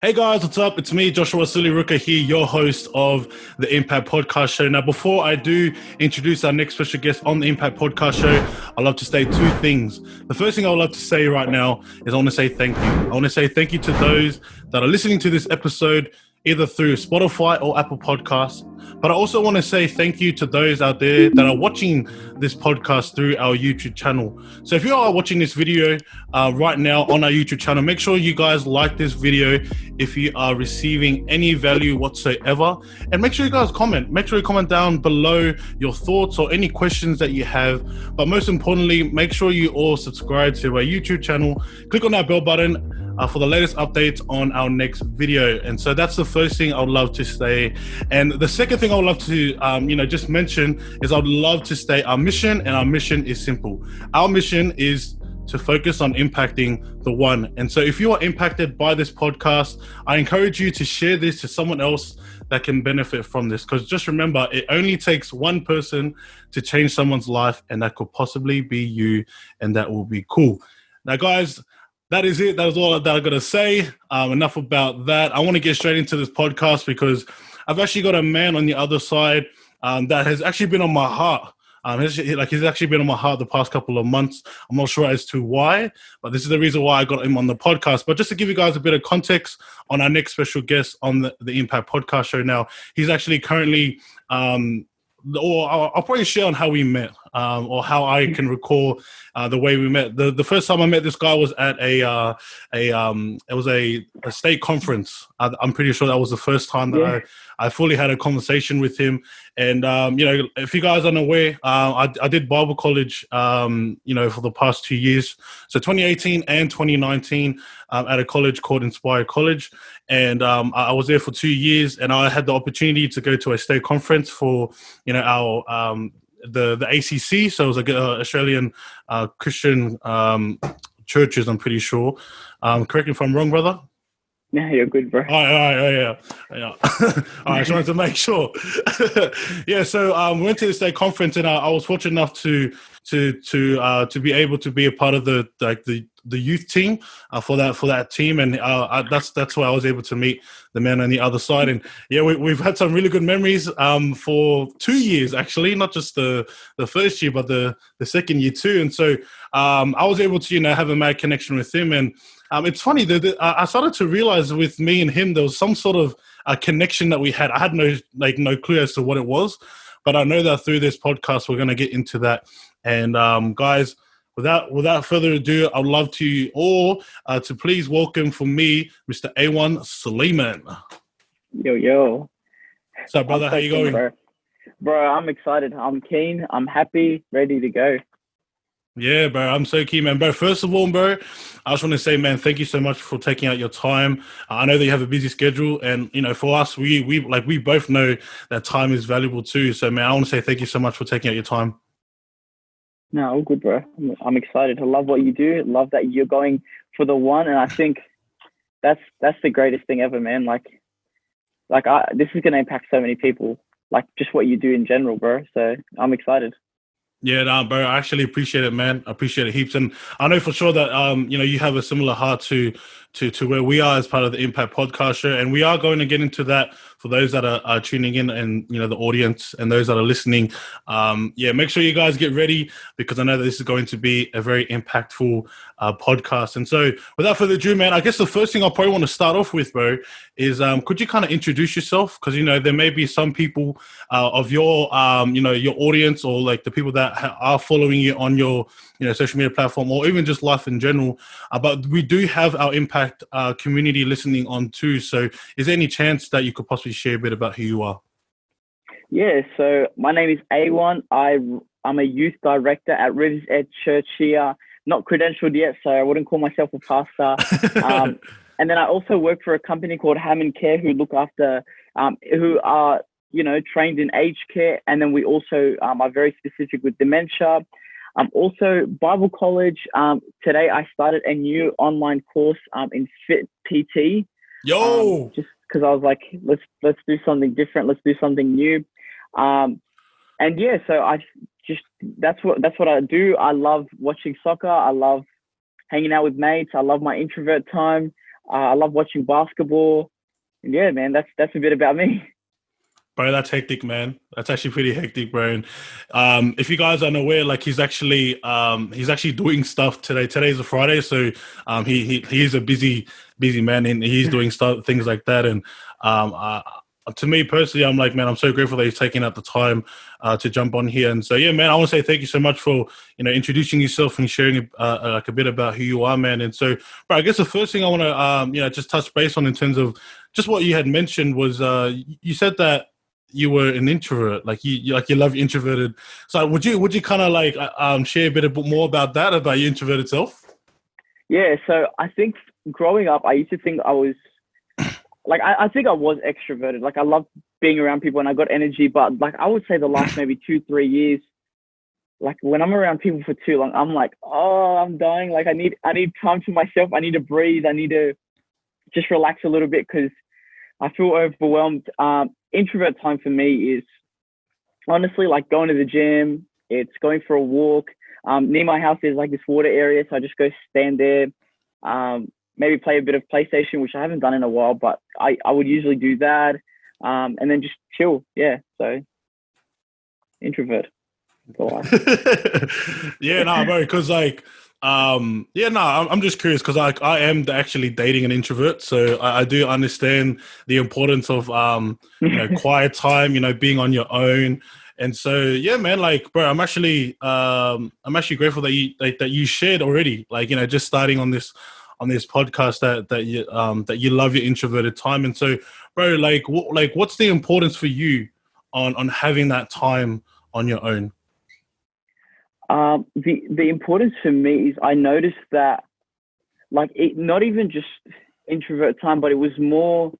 Hey guys, what's up? It's me, Joshua Suliruka here, your host of the Impact Podcast Show. Now, before I do introduce our next special guest on the Impact Podcast Show, I'd love to say two things. The first thing I would love to say right now is I want to say thank you. I want to say thank you to those that are listening to this episode either through Spotify or Apple Podcasts. But I also want to say thank you to those out there that are watching this podcast through our YouTube channel. So if you are watching this video right now on our YouTube channel, make sure you guys like this video if you are receiving any value whatsoever. And make sure you guys comment. Make sure you comment down below your thoughts or any questions that you have. But most importantly, make sure you all subscribe to our YouTube channel. Click on that bell button for the latest updates on our next video. And so that's the first thing I would love to say. And the second thing I would love to just mention is I would love to state our mission, and our mission is simple. Our mission is to focus on impacting the one. And so if you are impacted by this podcast, I encourage you to share this to someone else that can benefit from this. Because just remember, it only takes one person to change someone's life, and that could possibly be you, and that will be cool. Now, guys, that is it. That is all that I'm going to say. Enough about that. I want to get straight into this podcast because I've actually got a man on the other side that has actually been on my heart. He's actually been on my heart the past couple of months. I'm not sure as to why, but this is the reason why I got him on the podcast. But just to give you guys a bit of context on our next special guest on the Impact Podcast Show now, he's actually currently... or I'll probably share on how we met, or how I can recall the way we met. The first time I met this guy was at a state conference. I'm pretty sure that was the first time that I fully had a conversation with him. And if you guys aren't aware, I did Bible college, for the past 2 years, so 2018 and 2019, at a college called Inspire College. And I was there for 2 years, and I had the opportunity to go to a state conference for, our the ACC. So it was like Australian Christian churches, I'm pretty sure. Correct me if I'm wrong, brother. Yeah, you're good, bro. All right. All right, I just wanted to make sure. Yeah, so we went to the state conference, and I was fortunate enough to be able to be a part of the youth team for that team, and that's where I was able to meet the man on the other side. And yeah, we've had some really good memories for 2 years, actually, not just the first year, but the second year too. And so I was able to have a mad connection with him. And it's funny that I started to realize with me and him there was some sort of a connection that we had. I had no clue as to what it was, but I know that through this podcast we're going to get into that. And guys, without further ado, I'd love to all to please welcome for me Mr. Aywan Suleiman. Yo. So, brother, how you going? Bro, I'm excited. I'm keen. I'm happy. Ready to go. Yeah, bro, I'm so keen, man. Bro, first of all, bro, I just want to say, man, thank you so much for taking out your time. I know that you have a busy schedule, and for us, we both know that time is valuable too. So, man, I want to say thank you so much for taking out your time. No, all good, bro. I'm excited. I love what you do. Love that you're going for the one, and I think that's the greatest thing ever, man. This is going to impact so many people. Like just what you do in general, bro. So I'm excited. Yeah, no, bro, I actually appreciate it, man. I appreciate it heaps. And I know for sure that, you have a similar heart to where we are as part of the Impact Podcast Show. And we are going to get into that for those that are tuning in and, the audience and those that are listening. Make sure you guys get ready because I know that this is going to be a very impactful podcast. And so without further ado, man, I guess the first thing I probably want to start off with, bro, is could you kind of introduce yourself? Because, there may be some people of your, your audience or like the people that are following you on your, social media platform or even just life in general. But we do have our Impact community listening on too. So is there any chance that you could possibly share a bit about who you are? Yeah, so my name is Aywan. I'm a youth director at Riversedge Church here. Not credentialed yet, so I wouldn't call myself a pastor. And then I also work for a company called Hammond Care who look after, who are, trained in aged care. And then we also are very specific with dementia. Also, Bible college. Today I started a new online course in Fit PT. Just because I was like, let's do something different. Let's do something new. So that's what I do. I love watching soccer. I love hanging out with mates. I love my introvert time. I love watching basketball. And yeah, man, that's a bit about me. Bro, that's hectic, man. That's actually pretty hectic, bro. And, if you guys aren't aware, like he's actually doing stuff today. Today's a Friday, so he is a busy man, and he's doing stuff, things like that. And to me personally, I'm like, man, I'm so grateful that he's taking out the time to jump on here. And so, yeah, man, I want to say thank you so much for introducing yourself and sharing like a bit about who you are, man. And so, bro, I guess the first thing I want to just touch base on in terms of just what you had mentioned was you said that you were an introvert, like you love introverted. So would you kind of like share a bit more about that, about your introverted self? Yeah, so I think growing up, I used to think I was like I think I was extroverted. Like I loved being around people and I got energy, but like I would say the last maybe 2-3 years, like when I'm around people for too long, I'm like, oh, I'm dying. Like I need time to myself. I need to breathe. I need to just relax a little bit because I feel overwhelmed. Introvert time for me is honestly like going to the gym. It's going for a walk. Near my house there's like this water area, so I just go stand there. Maybe play a bit of PlayStation, which I haven't done in a while, but I would usually do that. And then just chill. Yeah, so introvert. Yeah, no, bro, because like I'm just curious because I am actually dating an introvert, so I do understand the importance of quiet time, being on your own. And so yeah, man, like, bro, I'm actually grateful that you shared already, like, just starting on this podcast that you love your introverted time. And so, bro, like what's the importance for you on having that time on your own? The importance for me is I noticed that like it not even just introvert time, but it was more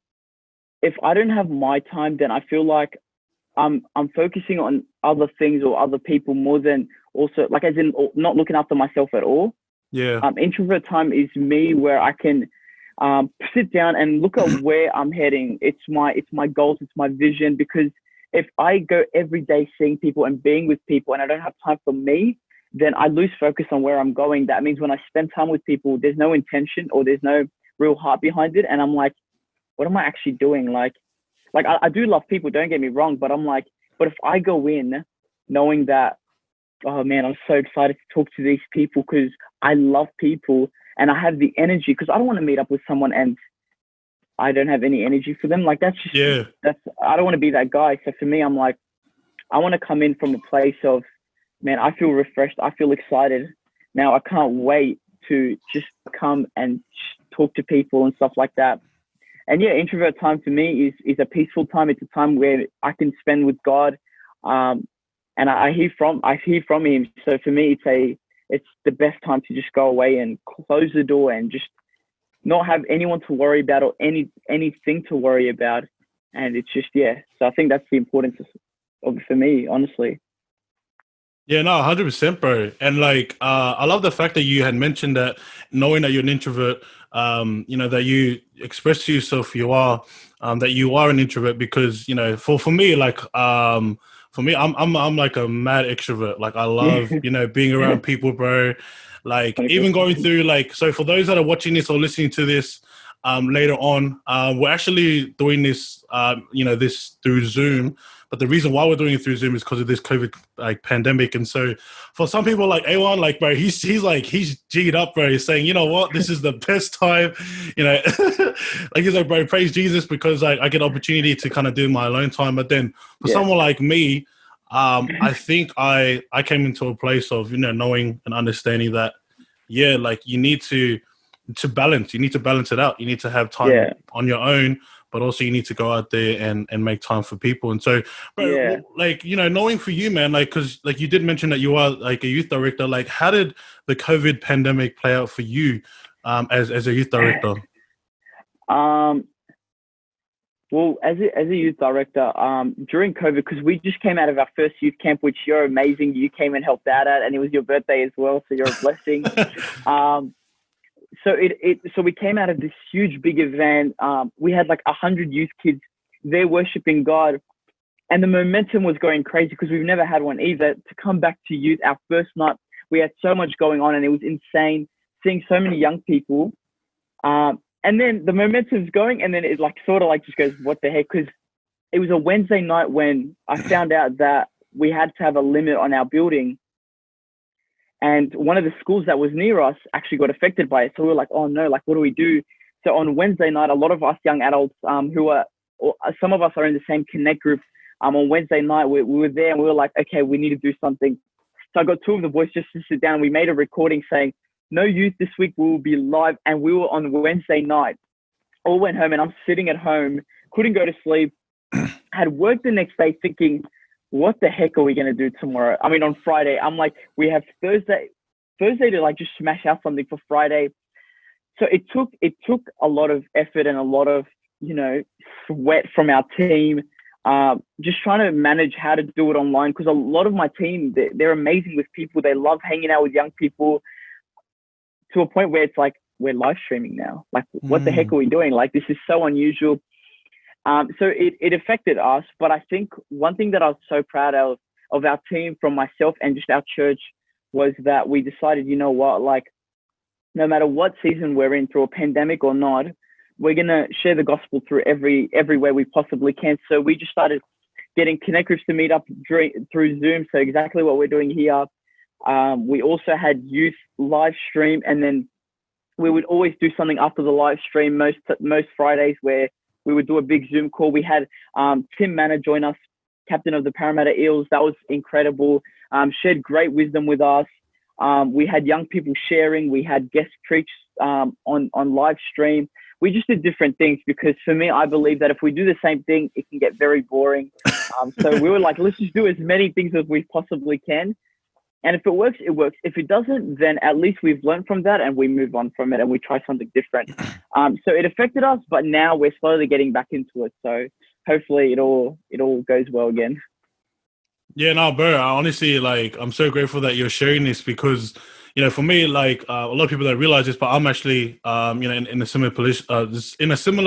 if I don't have my time, then I feel like I'm focusing on other things or other people more than also like as in not looking after myself at all. Yeah. Introvert time is me where I can sit down and look at where I'm heading. It's my goals, it's my vision. Because if I go every day seeing people and being with people and I don't have time for me, then I lose focus on where I'm going. That means when I spend time with people, there's no intention or there's no real heart behind it. And I'm like, what am I actually doing? Like I do love people, don't get me wrong, but I'm like, but if I go in knowing that, oh man, I'm so excited to talk to these people because I love people and I have the energy, because I don't want to meet up with someone and I don't have any energy for them. Like that's I don't want to be that guy. So for me, I'm like, I want to come in from a place of, man, I feel refreshed. I feel excited. Now I can't wait to just come and talk to people and stuff like that. And yeah, introvert time for me is a peaceful time. It's a time where I can spend with God. And I hear from him. So for me, it's the best time to just go away and close the door and just not have anyone to worry about or anything to worry about. And it's just, yeah. So I think that's the importance of it for me, honestly. Yeah, no, 100%, bro. And like, I love the fact that you had mentioned that knowing that you're an introvert, that you express to yourself that you are an introvert because, for me, like, for me, I'm like a mad extrovert. Like I love, being around people, bro. Like even going through like, so for those that are watching this or listening to this later on, we're actually doing this, this through Zoom. But the reason why we're doing it through Zoom is because of this COVID like pandemic. And so for some people like Aywan, like, bro, he's G'd up, bro. He's saying, you know what, this is the best time, like he's like, bro, praise Jesus because I get opportunity to kind of do my alone time. But then for someone like me, I think I came into a place of, knowing and understanding that, yeah, like you need to balance. You need to balance it out. You need to have time on your own, but also you need to go out there and make time for people. And so, bro, like, knowing for you, man, like, cause like you did mention that you are like a youth director, like how did the COVID pandemic play out for you as a youth director? Well, as a youth director, during COVID, because we just came out of our first youth camp, which you're amazing. You came and helped out at, and it was your birthday as well. So you're a blessing. So we came out of this huge big event. We had like 100 youth kids there worshiping God, and the momentum was going crazy because we've never had one either. To come back to youth, our first night, we had so much going on, and it was insane seeing so many young people. And then the momentum's going, and then it like sort of like just goes, what the heck? Because it was a Wednesday night when I found out that we had to have a limit on our building. And one of the schools that was near us actually got affected by it. So we were like, oh no, like, what do we do? So on Wednesday night, a lot of us young adults some of us are in the same Connect group. On Wednesday night, we were there and we were like, okay, we need to do something. So I got two of the boys just to sit down. And we made a recording saying, no youth this week, we will be live. And we were on Wednesday night. All went home and I'm sitting at home, couldn't go to sleep, had work the next day thinking, what the heck are we going to do tomorrow? I mean, on Friday, I'm like, we have Thursday to like just smash out something for Friday. So it took a lot of effort and a lot of, sweat from our team, just trying to manage how to do it online. Because a lot of my team, they're amazing with people. They love hanging out with young people to a point where it's like, we're live streaming now. Like, what the heck are we doing? Like, this is so unusual. So it affected us. But I think one thing that I was so proud of our team, from myself and just our church, was that we decided, you know what, like, no matter what season we're in, through a pandemic or not, we're going to share the gospel through every way we possibly can. So we just started getting Connect groups to meet up through Zoom. So exactly what we're doing here. We also had youth live stream, and then we would always do something after the live stream, most Fridays, where we would do a big Zoom call. We had Tim Manor join us, captain of the Parramatta Eels. That was incredible. Shared great wisdom with us. We had young people sharing. We had guest preach on live stream. We just did different things, because for me, I believe that if we do the same thing, it can get very boring. So we were like, let's just do as many things as we possibly can. And if it works, it works. If it doesn't, then at least we've learned from that and we move on from it and we try something different. So it affected us, but now we're slowly getting back into it. So hopefully it all goes well again. Yeah, no, bro. I honestly, like, I'm so grateful that you're sharing this, because, for me, like, a lot of people don't realize this, but I'm actually, in a similar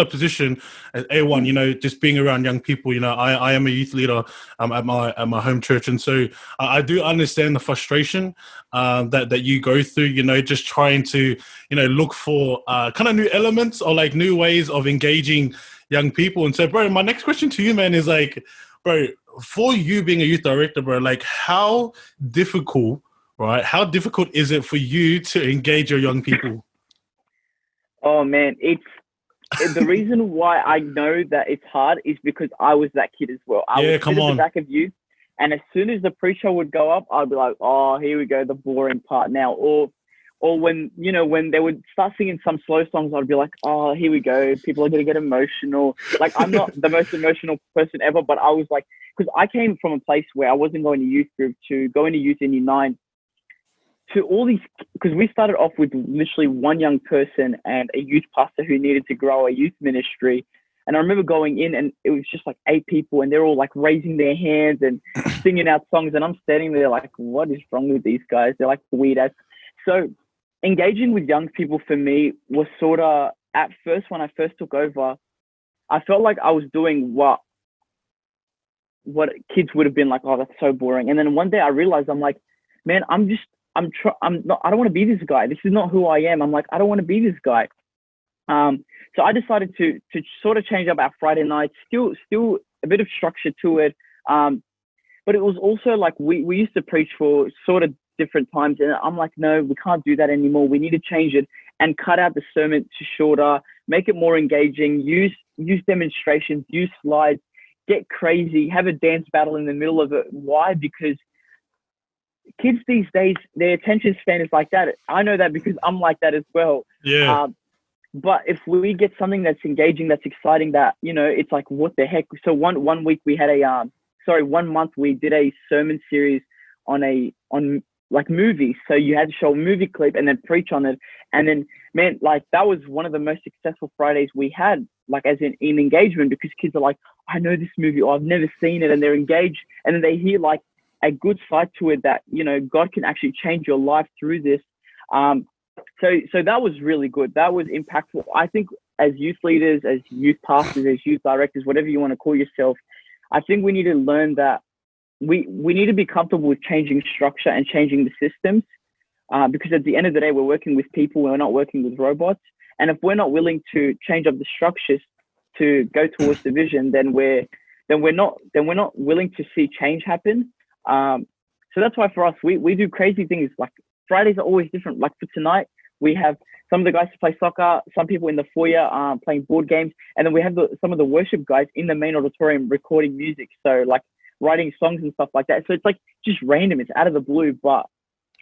position as Aywan. Just being around young people. I am a youth leader at my home church, and so I do understand the frustration that you go through. Just trying to look for kind of new elements or like new ways of engaging young people. And so, bro, my next question to you, man, is like, bro, for you being a youth director, bro, like, how difficult is it for you to engage your young people? Oh man, the reason why I know that it's hard is because I was that kid as well. I would sit at the back of youth, and as soon as the pre-show would go up, I'd be like, oh, here we go, the boring part now. Or when they would start singing some slow songs, I'd be like, oh, here we go, people are going to get emotional. Like, I'm not the most emotional person ever, but I was like, because I came from a place where I wasn't going to youth group, to going to youth in Year 9, to all these, because we started off with literally one young person and a youth pastor who needed to grow a youth ministry. And I remember going in and it was just like 8 people, and they're all like raising their hands and singing out songs. And I'm standing there like, what is wrong with these guys? They're like weird ass. So engaging with young people for me was sort of, at first, when I first took over, I felt like I was doing what kids would have been like, oh, that's so boring. And then one day I realized, I'm like, man, I don't want to be this guy. This is not who I am. I'm like, I don't want to be this guy. So I decided to sort of change up our Friday nights, still a bit of structure to it. But it was also like, we used to preach for sort of different times. And I'm like, no, we can't do that anymore. We need to change it and cut out the sermon to shorter, make it more engaging, use demonstrations, use slides, get crazy, have a dance battle in the middle of it. Why? Because kids these days, their attention span is like that. I know that because I'm like that as well. Yeah. But if we get something that's engaging, that's exciting, that, it's like, what the heck? So one week we had 1 month we did a sermon series on like movies. So you had to show a movie clip and then preach on it. And then, man, like, that was one of the most successful Fridays we had, like, as in engagement, because kids are like, I know this movie, or I've never seen it, and they're engaged. And then they hear like a good side to it, that, God can actually change your life through this. So that was really good. That was impactful. I think as youth leaders, as youth pastors, as youth directors, whatever you want to call yourself, I think we need to learn that we need to be comfortable with changing structure and changing the systems, because at the end of the day, we're working with people. We're not working with robots. And if we're not willing to change up the structures to go towards the vision, then we're not willing to see change happen. So that's why for us, we do crazy things. Like Fridays are always different. Like for tonight, we have some of the guys to play soccer, some people in the foyer playing board games, and then we have some of the worship guys in the main auditorium recording music. So like writing songs and stuff like that. So it's like just random. It's out of the blue, but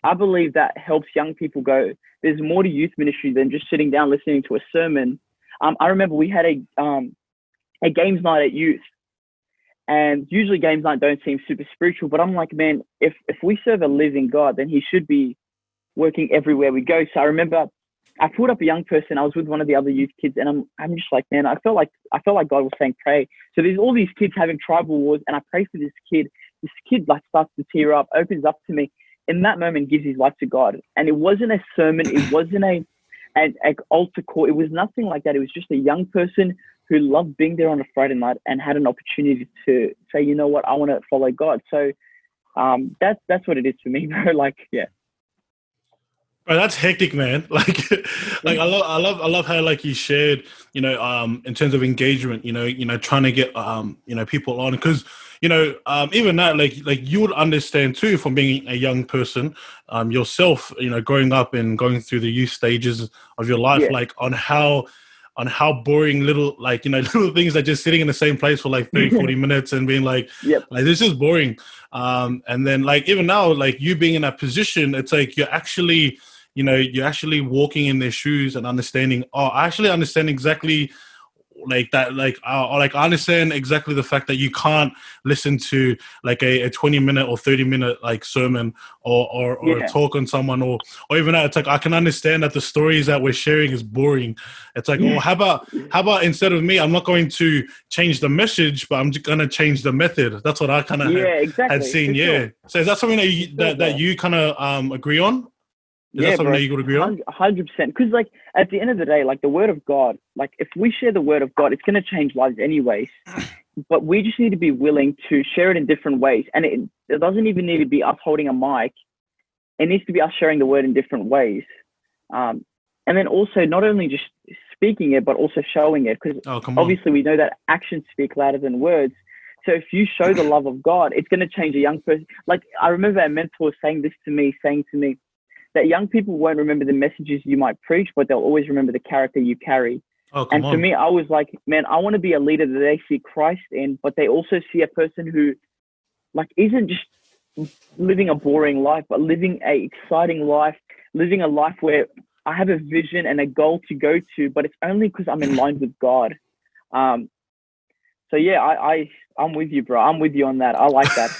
I believe that helps young people go, there's more to youth ministry than just sitting down listening to a sermon. I remember we had a games night at youth, and usually games night don't seem super spiritual, but I'm like, man, if we serve a living God, then he should be working everywhere we go. So I remember I pulled up a young person. I was with one of the other youth kids, and I'm just like, man, I felt like God was saying, pray. So there's all these kids having tribal wars, and I pray for this kid. This kid like starts to tear up, opens up to me. In that moment, gives his life to God. And it wasn't a sermon. It wasn't an altar call. It was nothing like that. It was just a young person who loved being there on a Friday night and had an opportunity to say, you know what, I want to follow God. So that's what it is for me, bro. Like, yeah. Bro, that's hectic, man. Like I love how like you shared, in terms of engagement, trying to get people on, because even that, like you would understand too from being a young person yourself, growing up and going through the youth stages of your life, Yeah. like on how boring little little things are just sitting in the same place for like 30-40 minutes and being like, Yep. like this is boring. And then like even now, like you being in that position, it's like you're actually walking in their shoes and understanding, I actually understand exactly like that, I understand exactly the fact that you can't listen to like a 20-minute or 30-minute like sermon or a talk on someone, or even that. It's like I can understand that the stories that we're sharing is boring. It's like, oh, how about instead of me, I'm not going to change the message, but I'm just gonna change the method. That's what I kind of had seen. Sure. So is that something that you kind of agree on? Is that something that you would agree on? 100%. Because like at the end of the day, like the word of God, like if we share the word of God, it's going to change lives anyways. But we just need to be willing to share it in different ways. And it doesn't even need to be us holding a mic. It needs to be us sharing the word in different ways. And then also not only just speaking it, but also showing it. Because obviously we know that actions speak louder than words. So if you show the love of God, it's going to change a young person. Like I remember a mentor saying to me, that young people won't remember the messages you might preach, but they'll always remember the character you carry. And for me, I was like, man, I want to be a leader that they see Christ in, but they also see a person who like isn't just living a boring life, but living a exciting life, living a life where I have a vision and a goal to go to, but it's only because I'm in line with God. So yeah, I'm with you, bro. I'm with you on that. I like that.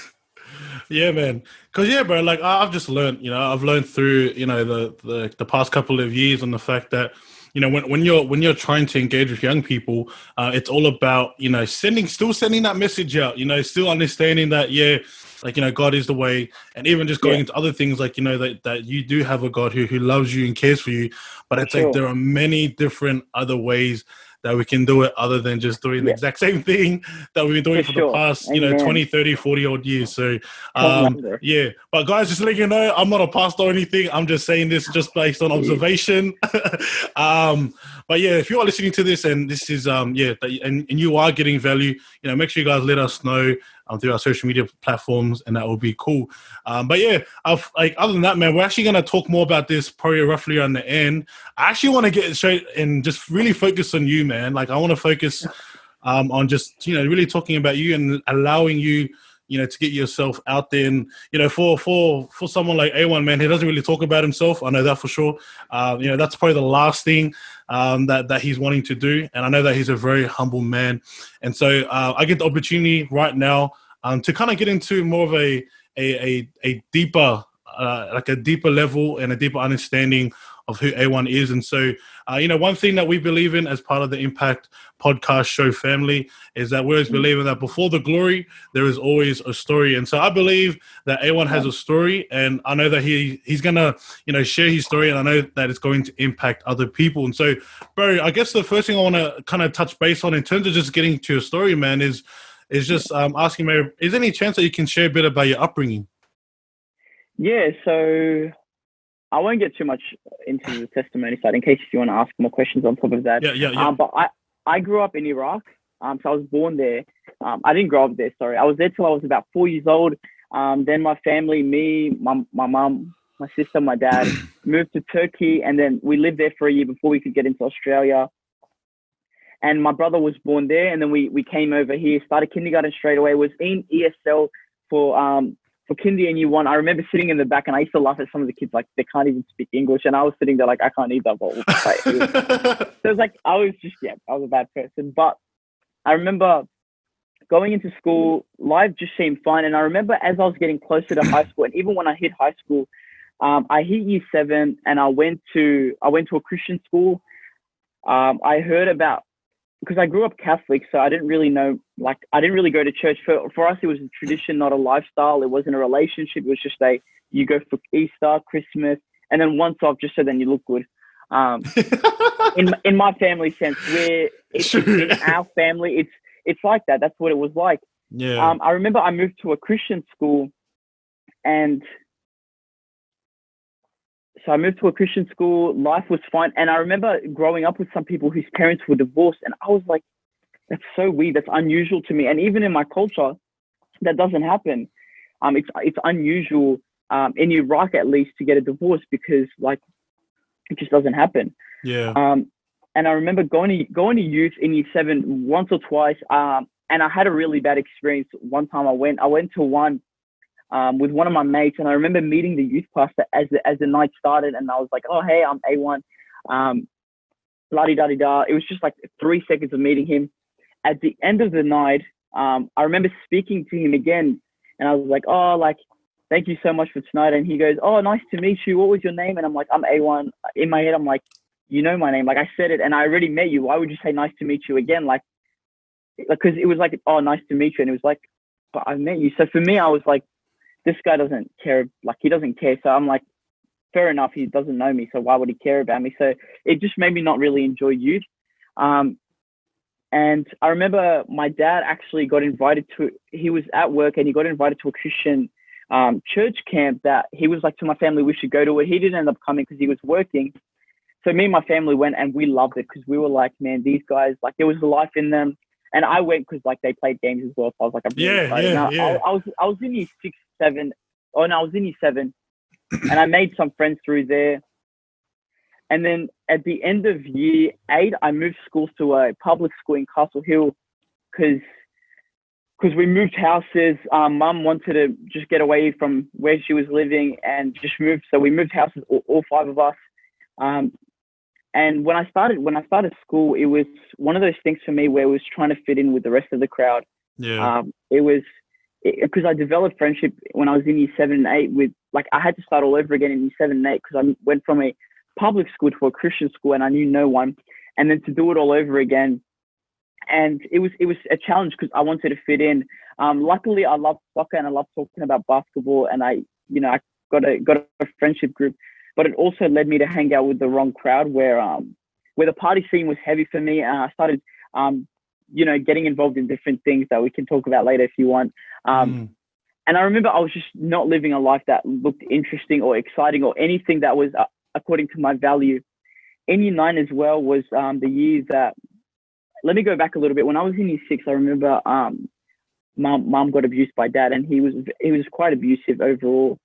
Yeah, man. Because bro, like I've just learned, I've learned through, the past couple of years on the fact that, when you're trying to engage with young people, it's all about, still sending that message out, still understanding that, God is the way, and even just going into other things like, that you do have a God who loves you and cares for you, but it's like there are many different other ways that we can do it other than just doing the exact same thing that we've been doing for the past, 20, 30, 40 odd years. So, but guys, just letting you know, I'm not a pastor or anything. I'm just saying this just based on observation. But yeah, if you are listening to this and this is, and you are getting value, make sure you guys let us know through our social media platforms, and that would be cool. But yeah, other than that, man, we're actually going to talk more about this probably roughly on the end. I actually want to get straight and just really focus on you, man. Like I want to focus on just, really talking about you and allowing you, to get yourself out there. And, for someone like Aywan, man, he doesn't really talk about himself. I know that for sure. That's probably the last thing that he's wanting to do. And I know that he's a very humble man. And so I get the opportunity right now to kind of get into more of a deeper, like a deeper level and a deeper understanding of who Aywan is. And so, one thing that we believe in as part of the Impact podcast show family is that we always believe in that before the glory, there is always a story. And so I believe that Aywan has a story, and I know that he's going to, share his story, and I know that it's going to impact other people. And so, bro, I guess the first thing I want to kind of touch base on in terms of just getting to your story, man, is just asking, Mary, is there any chance that you can share a bit about your upbringing? Yeah, so I won't get too much into the testimony side in case you want to ask more questions on top of that. Yeah. But I grew up in Iraq. So I was born there. I didn't grow up there, sorry. I was there till I was about 4 years old. Then my family, me, my mum, my sister, my dad, moved to Turkey. And then we lived there for a year before we could get into Australia. And my brother was born there. And then we came over here, started kindergarten straight away, was in ESL for kindy and year one. I remember sitting in the back and I used to laugh at some of the kids, like they can't even speak English. And I was sitting there like, I can't either. But so it was like, I was a bad person. But I remember going into school, life just seemed fine. And I remember as I was getting closer to high school, and even when I hit high school, I hit year 7 and I went to a Christian school. I heard about, because I grew up Catholic, so I didn't really know, like, I didn't really go to church. For us, it was a tradition, not a lifestyle. It wasn't a relationship. It was just you go for Easter, Christmas, and then once off just so then you look good. In my family sense, where in our family, it's like that. That's what it was like. Yeah. I remember I moved to a Christian school, and so I moved to a Christian school. Life was fine. And I remember growing up with some people whose parents were divorced. And I was like, that's so weird. That's unusual to me. And even in my culture, that doesn't happen. It's unusual in Iraq, at least, to get a divorce because, like, it just doesn't happen. Yeah. And I remember going to youth in year 7 once or twice. And I had a really bad experience. One time I went to one with one of my mates, and I remember meeting the youth pastor as the night started, and I was like, "Oh, hey, I'm Aywan." La-di-da-di-da. It was just like 3 seconds of meeting him. At the end of the night, I remember speaking to him again, and I was like, "Oh, like, thank you so much for tonight." And he goes, "Oh, nice to meet you. What was your name?" And I'm like, "I'm Aywan." In my head, I'm like, "You know my name. Like, I said it, and I already met you. Why would you say nice to meet you again?" Like, because it was like, "Oh, nice to meet you," and it was like, "But I met you." So for me, I was like, this guy doesn't care. Like, he doesn't care. So I'm like, fair enough. He doesn't know me. So why would he care about me? So it just made me not really enjoy youth. And I remember my dad actually got invited he was at work and he got invited to a Christian church camp that he was like to my family, we should go to it. He didn't end up coming because he was working. So me and my family went and we loved it because we were like, man, these guys, like, there was life in them. And I went because like they played games as well. So I was like, I'm really excited. I was in year 6, 7. Oh no, I was in year 7, and I made some friends through there. And then at the end of year 8, I moved schools to a public school in Castle Hill because we moved houses. Mum wanted to just get away from where she was living and just move. So we moved houses, all 5 of us. And when I started school, it was one of those things for me where it was trying to fit in with the rest of the crowd. Yeah. It was because I developed friendship when I was in year 7 and 8 with, like, I had to start all over again in year 7 and 8 because I went from a public school to a Christian school and I knew no one, and then to do it all over again. And it was a challenge because I wanted to fit in. Luckily, I love soccer and I love talking about basketball, and I got a friendship group. But it also led me to hang out with the wrong crowd where the party scene was heavy for me. And I started, getting involved in different things that we can talk about later if you want. And I remember I was just not living a life that looked interesting or exciting or anything that was according to my value. In year 9 as well was the year that, let me go back a little bit. When I was in year 6, I remember mom got abused by dad, and he was quite abusive overall.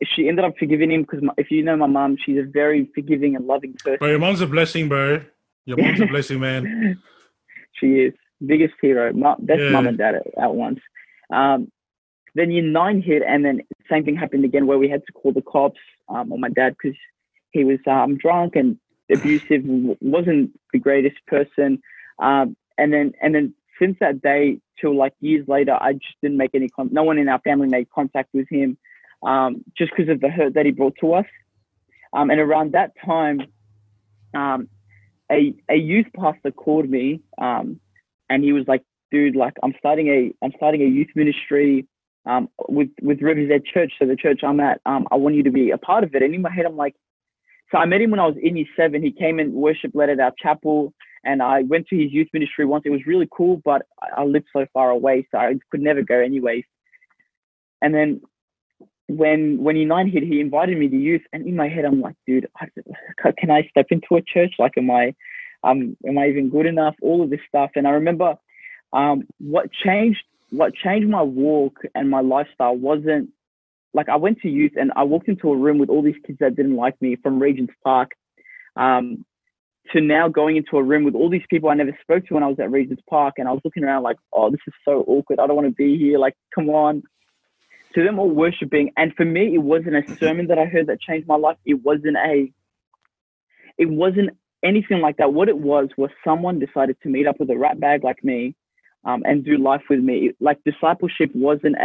She ended up forgiving him because if you know my mom, she's a very forgiving and loving person. Bro, your mom's a blessing, bro. Your mom's a blessing, man. She is. Biggest hero. Best mom and dad at once. Then year 9 hit, and then the same thing happened again where we had to call the cops on my dad because he was drunk and abusive, wasn't the greatest person. And then since that day till like years later, I just didn't make any no one in our family made contact with him. Just because of the hurt that he brought to us. And around that time, a youth pastor called me, and he was like, dude, like, I'm starting a youth ministry with Riversedge Church. So the church I'm at, I want you to be a part of it. And in my head, I'm like, so I met him when I was in year 7. He came and worship led at our chapel, and I went to his youth ministry once. It was really cool, but I lived so far away, so I could never go anyways. And then when Unite hit, he invited me to youth, and in my head, I'm like, dude, can I step into a church? Like, am I even good enough? All of this stuff. And I remember, what changed my walk and my lifestyle wasn't like I went to youth and I walked into a room with all these kids that didn't like me from Regent's Park, to now going into a room with all these people I never spoke to when I was at Regent's Park, and I was looking around like, oh, this is so awkward. I don't want to be here. Like, come on. To them all worshiping, and for me, it wasn't a sermon that I heard that changed my life. It wasn't anything like that. What it was someone decided to meet up with a rat bag like me, and do life with me. Like, discipleship wasn't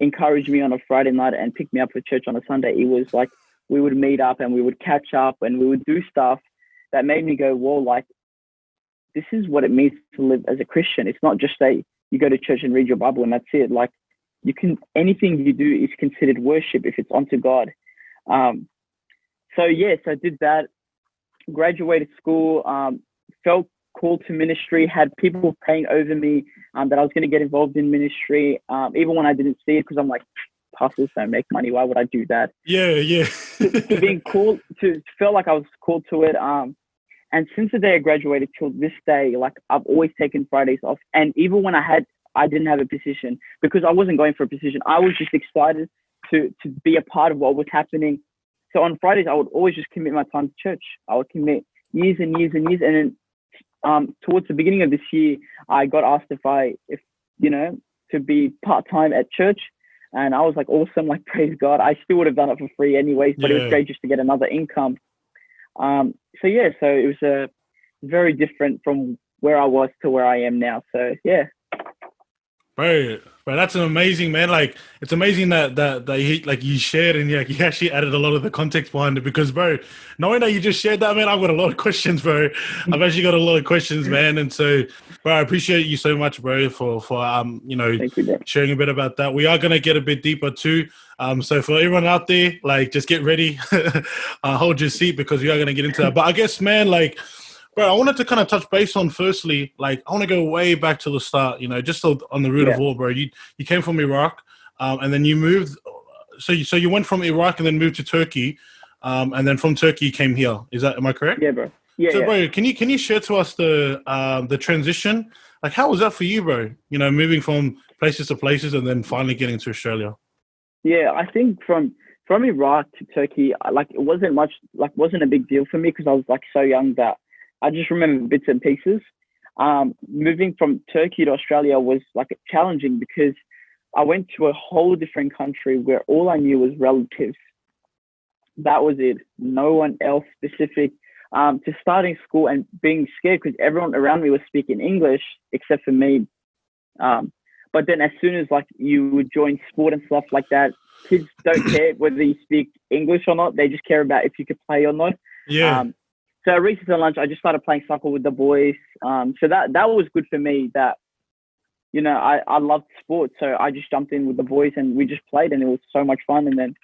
encourage me on a Friday night and pick me up for church on a Sunday. It was like we would meet up and we would catch up and we would do stuff that made me go, whoa, like, this is what it means to live as a Christian. It's not just you go to church and read your Bible and that's it. Like, anything you do is considered worship if it's unto God. So yes, I did that, graduated school, felt called to ministry, had people praying over me, that I was going to get involved in ministry, even when I didn't see it, because I'm like, pastors don't make money. Why would I do that? Yeah. to being called to felt like I was called to it. And since the day I graduated till this day, like, I've always taken Fridays off. And even when I didn't have a position, because I wasn't going for a position. I was just excited to be a part of what was happening. So on Fridays, I would always just commit my time to church. I would commit years and years and years. And then towards the beginning of this year, I got asked if to be part-time at church. And I was like, awesome, like, praise God. I still would have done it for free anyways, but it was great just to get another income. So it was very different from where I was to where I am now. So yeah. Bro, that's an amazing, man. Like, it's amazing that you shared and you actually added a lot of the context behind it, because, bro, knowing that you just shared that, man, I've got a lot of questions, bro. I've actually got a lot of questions, man. And so, bro, I appreciate you so much, bro, for Thank you, bro. sharing a bit about that. We are going to get a bit deeper too. So for everyone out there, like, just get ready, hold your seat, because we are going to get into that. But I guess, man, like, bro, I wanted to kind of touch base on, firstly, like, I want to go way back to the start, just on the root of all, bro. You came from Iraq, and then you moved. So you went from Iraq and then moved to Turkey, and then from Turkey you came here. Am I correct? Yeah, bro. Yeah. So, bro, can you share to us the transition? Like, how was that for you, bro? Moving from places to places and then finally getting to Australia. Yeah, I think from Iraq to Turkey, it wasn't a big deal for me, because I was like so young that I just remember bits and pieces. Moving from Turkey to Australia was like challenging, because I went to a whole different country where all I knew was relatives. That was it. No one else specific. To starting school and being scared because everyone around me was speaking English except for me. But then as soon as you would join sport and stuff like that, kids don't care whether you speak English or not. They just care about if you could play or not. Yeah. So at recess and lunch, I just started playing soccer with the boys. So that was good for me. That I loved sport, so I just jumped in with the boys and we just played, and it was so much fun. And then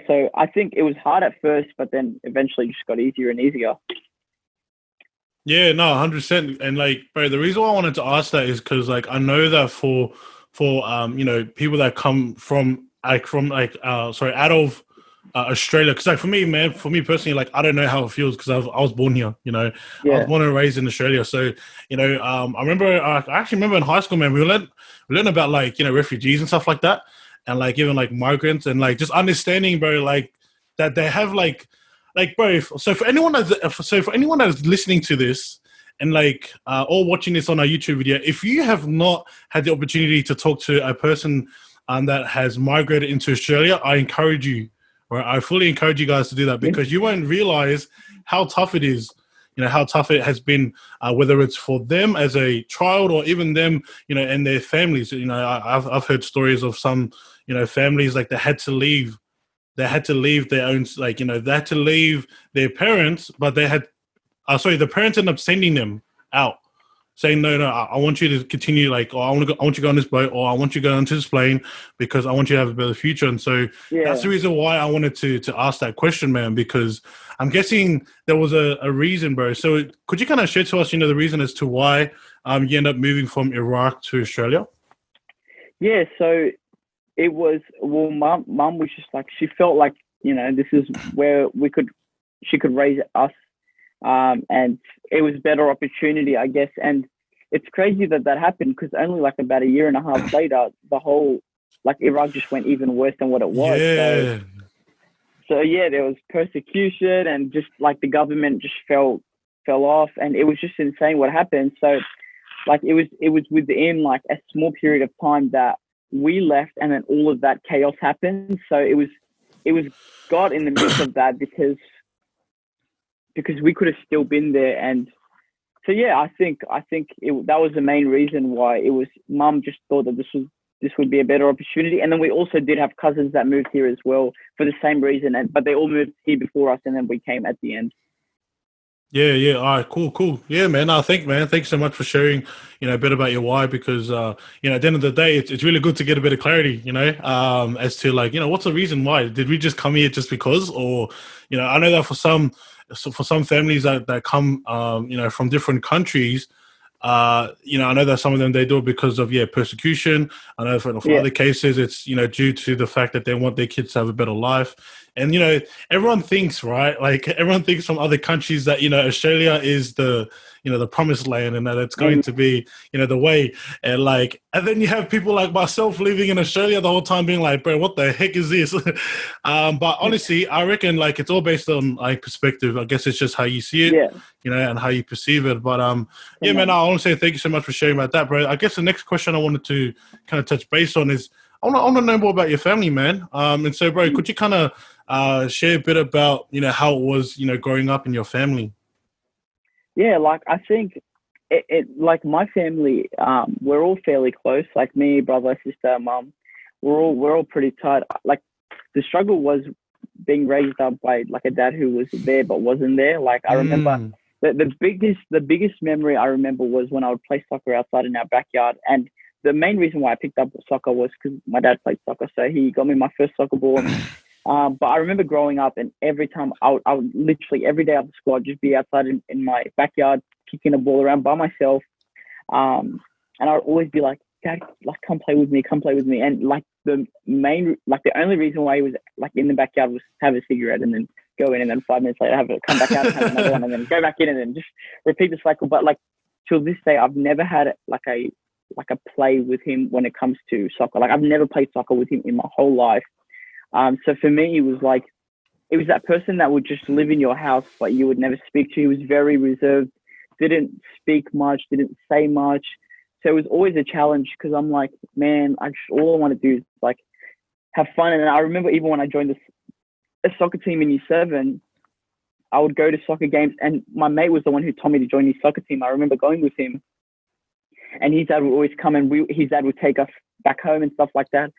so I think it was hard at first, but then eventually just got easier and easier. Yeah, no, 100%. And bro, the reason why I wanted to ask that is because I know that for people that come from out of Australia, because for me personally, I don't know how it feels, because I was born here. I was born and raised in Australia. So I actually remember in high school, man, we learn about refugees and stuff like that, and even migrants, and just understanding, bro, that they have bro. So for anyone that's listening to this and or watching this on our YouTube video, if you have not had the opportunity to talk to a person that has migrated into Australia, I encourage you. Right? I fully encourage you guys to do that, because you won't realize how tough it is. How tough it has been, whether it's for them as a child or even them, and their families. I've heard stories of some, families they had to leave. They had to leave their own, they had to leave their parents, but the parents ended up sending them out, saying, no, I want you to continue, I want you to go on this boat, or I want you to go onto this plane, because I want you to have a better future. And so that's the reason why I wanted to ask that question, man, because I'm guessing there was a reason, bro. So could you kind of share to us, the reason as to why you end up moving from Iraq to Australia? Yeah, so it was, well, mum was just like, she felt like, you know, this is where she could raise us. And it was better opportunity, I guess. And it's crazy that happened, because only like about a year and a half later, the whole, like, Iraq just went even worse than what it was. Yeah. So yeah, there was persecution, and just like the government just fell off, and it was just insane what happened. So like it was within like a small period of time that we left, and then all of that chaos happened. So it was God in the midst of that, because we could have still been there. And so yeah, I think that was the main reason why it was. Mum just thought that this would be a better opportunity. And then we also did have cousins that moved here as well for the same reason, but they all moved here before us, and then we came at the end. Yeah. All right, cool. Yeah, man. Thanks so much for sharing, a bit about your why, because, at the end of the day, it's really good to get a bit of clarity, as to like, what's the reason why? Did we just come here just because? Or, I know that for some families that come, from different countries, I know that some of them, they do it because of persecution. I know for other cases, it's due to the fact that they want their kids to have a better life. And everyone thinks, right, like everyone thinks from other countries that Australia is the the promised land, and that it's going to be the way. And then you have people like myself living in Australia the whole time being like, bro, what the heck is this? But honestly, I reckon like it's all based on like perspective. I guess it's just how you see it, and how you perceive it. But man, I want to say thank you so much for sharing about that, bro. I guess the next question I wanted to kind of touch base on is I want to know more about your family, man. And so, bro, could you kind of share a bit about how it was growing up in your family? Yeah, like I think it like my family, we're all fairly close. Like me, brother, sister, mum, we're all pretty tight. Like the struggle was being raised up by like a dad who was there but wasn't there. Like I remember the biggest memory I remember was when I would play soccer outside in our backyard. And the main reason why I picked up soccer was because my dad played soccer, so he got me my first soccer ball. But I remember growing up, and every time I would literally every day after school, I'd just be outside in my backyard kicking a ball around by myself. And I'd always be like, Dad, like come play with me. And like the only reason why he was like in the backyard was have a cigarette and then go in, and then 5 minutes later come back out and have another one, and then go back in, and then just repeat the cycle. But like till this day, I've never had like a play with him when it comes to soccer. Like I've never played soccer with him in my whole life. So for me, it was that person that would just live in your house, but you would never speak to. He was very reserved, didn't speak much, didn't say much. So it was always a challenge, because I'm like, man, all I want to do is like have fun. And I remember even when I joined a soccer team in Year 7, I would go to soccer games, and my mate was the one who told me to join his soccer team. I remember going with him, and his dad would always come, and his dad would take us back home and stuff like that.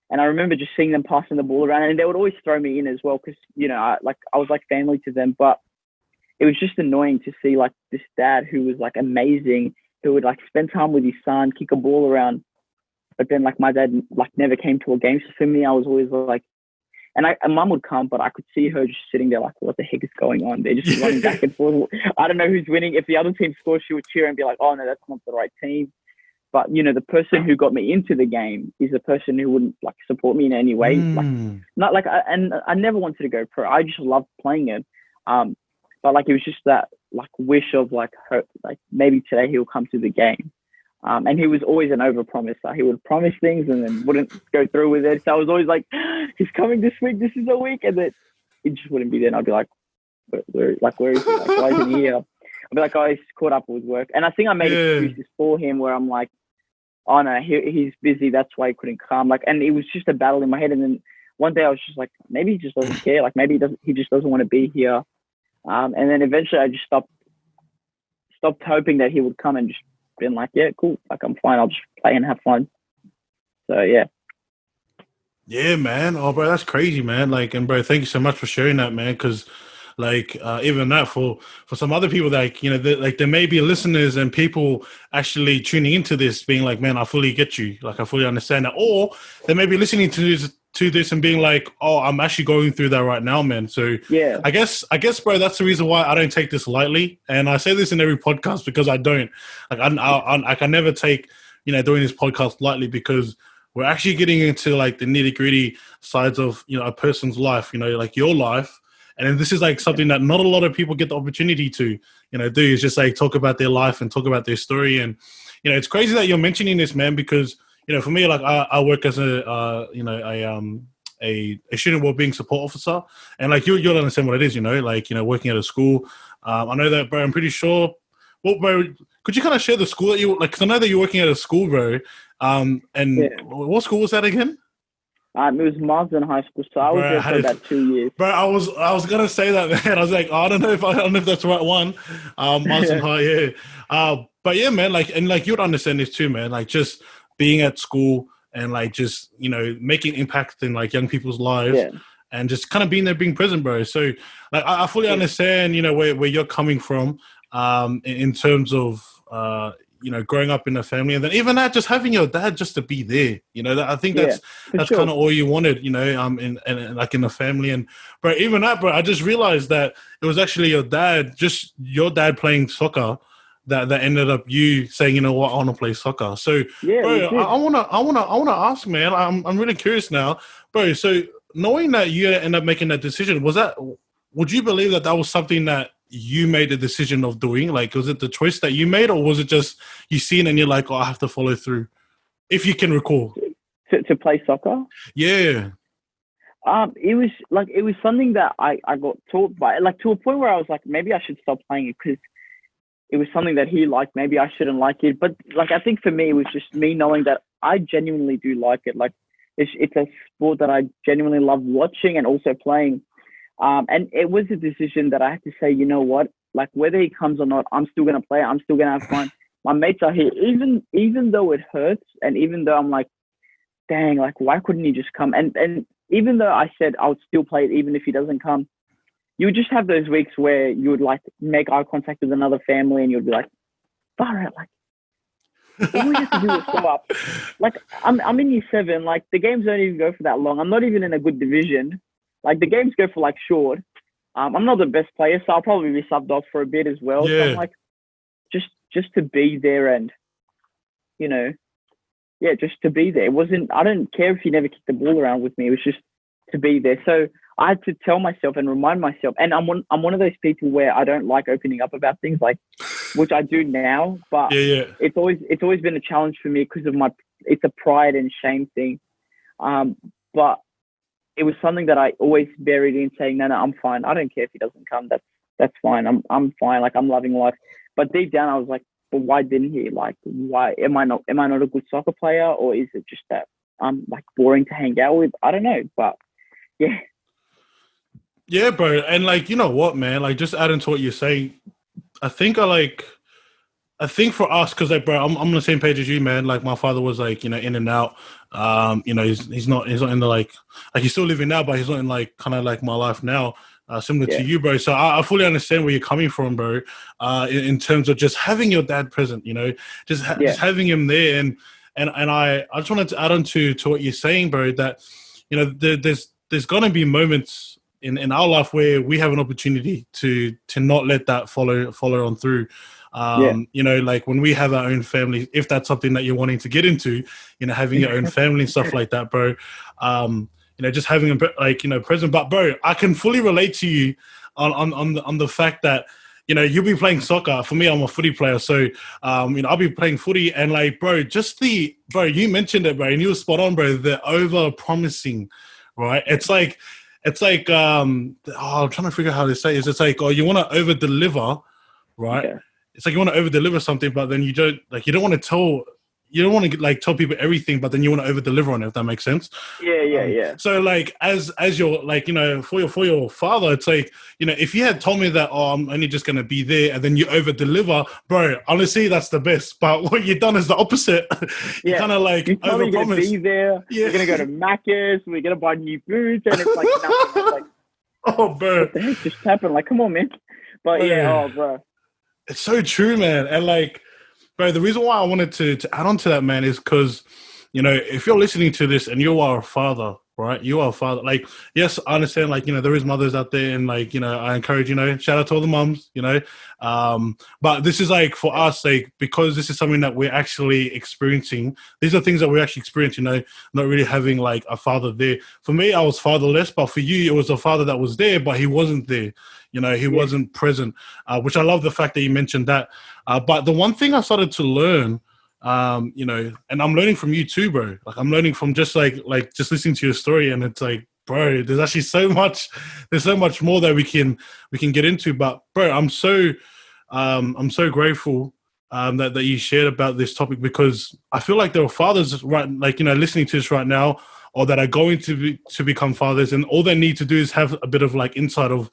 And I remember just seeing them passing the ball around, and they would always throw me in as well, because, I was like family to them. But it was just annoying to see like this dad who was like amazing, who would like spend time with his son, kick a ball around. But then like my dad like never came to a game. So for me, I was always like, and mum would come, but I could see her just sitting there like, what the heck is going on? They're just running back and forth. I don't know who's winning. If the other team scores, she would cheer and be like, oh no, that's not the right team. But, the person who got me into the game is the person who wouldn't like support me in any way. Like, not like, and I never wanted to go pro. I just loved playing it. But like, it was just that like wish of like, like maybe today he'll come to the game. And he was always an overpromiser. He would promise things and then wouldn't go through with it. So I was always like, he's coming this week. This is a week. And then he just wouldn't be there. And I'd be like, where is he? Like, why isn't he here? I'd be like, oh, he's caught up with work. And I think I made excuses for him where I'm like, oh no, he's busy, that's why he couldn't come. Like, and it was just a battle in my head. And then one day I was just like, maybe he just doesn't care. Like maybe he just doesn't want to be here. And then eventually I just stopped hoping that he would come, and just been like, yeah, cool. Like I'm fine. I'll just play and have fun. So yeah. Yeah, man. Oh, bro, that's crazy, man. Like, and bro, thank you so much for sharing that, man. Because like even that for some other people, like like there may be listeners and people actually tuning into this being like, man, I fully get you, like I fully understand that, or they may be listening to this and being like, oh, I'm actually going through that right now, man. So yeah, I guess bro, that's the reason why I don't take this lightly. And I say this in every podcast because I don't, like I can never take doing this podcast lightly, because we're actually getting into like the nitty gritty sides of, you know, a person's life, you know, like your life. And then this is like something that not a lot of people get the opportunity to, you know, do, is just like talk about their life and talk about their story. And, you know, it's crazy that you're mentioning this, man, because, you know, for me, like I work as a, you know, a student wellbeing support officer, and like you'll understand what it is, you know, like, you know, working at a school. I know that, bro, I'm pretty sure. Well, bro, could you kind of share the school that you like? Because I know that you're working at a school, bro. And what school was that again? It was Marsden High School, so I was there for about 2 years. Bro, I was gonna say that, man. I was like, oh, I don't know if that's the right one. Marsden High, yeah. But yeah, man, like, and like you'd understand this too, man. Like just being at school and like just, you know, making impact in like young people's lives, and just kind of being there, being present, bro. So like I fully understand, you know, where you're coming from, in terms of you know, growing up in a family, and then even that, just having your dad just to be there, you know, I think that's kind of all you wanted, you know, in like in a family. And bro, even that, bro, I just realized that it was actually your dad playing soccer that ended up you saying, you know what, I want to play soccer. So bro, I wanna ask, man, I'm really curious now, bro. So knowing that you end up making that decision, would you believe that was something that you made the decision of doing? Like, was it the choice that you made, or was it just you seen and you're like, oh, I have to follow through? If you can recall. To play soccer? Yeah. It was something that I got taught by, like, to a point where I was like, maybe I should stop playing it because it was something that he liked. Maybe I shouldn't like it. But like, I think for me, it was just me knowing that I genuinely do like it. Like, it's a sport that I genuinely love watching and also playing. And it was a decision that I had to say, you know what, like whether he comes or not, I'm still going to play. I'm still going to have fun. My mates are here, even though it hurts. And even though I'm like, dang, like, why couldn't he just come? And even though I said I would still play it, even if he doesn't come, you would just have those weeks where you would like make eye contact with another family and you'd be like, far out, like, all we have to do is show up. Like, I'm in year 7, like the games don't even go for that long. I'm not even in a good division. Like the games go for like short. I'm not the best player, so I'll probably be subbed off for a bit as well. Yeah. So I'm like, just to be there and, you know, just to be there. I don't care if you never kicked the ball around with me. It was just to be there. So I had to tell myself and remind myself. And I'm one of those people where I don't like opening up about things, like, which I do now. But it's always been a challenge for me because of it's a pride and shame thing. But it was something that I always buried in, saying, no, I'm fine. I don't care if he doesn't come. That's fine. I'm fine. Like, I'm loving life. But deep down, I was like, but why didn't he? Like, why am I not a good soccer player, or is it just that I'm like boring to hang out with? I don't know, but yeah. Yeah, bro. And like, you know what, man? Like, just adding to what you're saying, I think for us, because like, bro, I'm on the same page as you, man. Like, my father was like, you know, in and out. You know, he's not in the like he's still living now, but he's not in like kind of like my life now, similar to you, bro. So I fully understand where you're coming from, bro. In terms of just having your dad present, you know, just having him there, and I just wanted to add on to what you're saying, bro. That, you know, there's gonna be moments in our life where we have an opportunity to not let that follow on through. You know, like when we have our own family, if that's something that you're wanting to get into, you know, having your own family and stuff like that, bro. You know, just having a bit like, you know, present. But bro, I can fully relate to you on the fact that, you know, you'll be playing soccer. For me, I'm a footy player, so you know, I'll be playing footy, and like, bro, you mentioned it, bro, and you were spot on, bro. The over promising, right? It's like I'm trying to figure out how to say it. It's like, you want to over deliver, right? Okay. It's like you want to over deliver something, but then you don't want to tell people everything, but then you want to over deliver on it, if that makes sense. Yeah. So like, as your, like, you know, for your father, it's like, you know, if you had told me that, I'm only just going to be there, and then you over deliver, bro, honestly, that's the best. But what you've done is the opposite. You kind of like over promise. You're going to be there. You're going to go to Macca's. We're going to buy new boots, and it's like nothing. It's like, oh, bro, what the heck just happened? Like, come on, man. But bro. It's so true, man. And like, bro, the reason why I wanted to add on to that, man, is because, you know, if you're listening to this and you are a father, right? You are a father. Like, yes, I understand, like, there is mothers out there, and like, I encourage, shout out to all the moms, but this is like for us, like, because this is something that we're actually experiencing. These are things that we actually experience, not really having like a father there. For me, I was fatherless, but for you, it was a father that was there, but he wasn't there. He wasn't present, which I love the fact that you mentioned that. But the one thing I started to learn, and I'm learning from you too, bro. Like, I'm learning from just just listening to your story, and it's like, bro, there's actually there's so much more that we can get into. But bro, I'm so grateful that you shared about this topic, because I feel like there are fathers listening to this right now, or that are going to become fathers, and all they need to do is have a bit of like insight of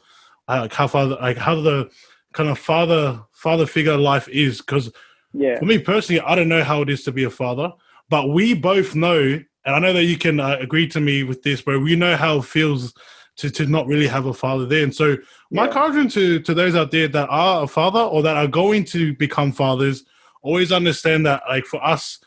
how the kind of father figure life is. Because for me personally, I don't know how it is to be a father, but we both know, and I know that you can agree to me with this, bro. We know how it feels to not really have a father there. And so my encouragement to those out there that are a father or that are going to become fathers, always understand that, like, for us,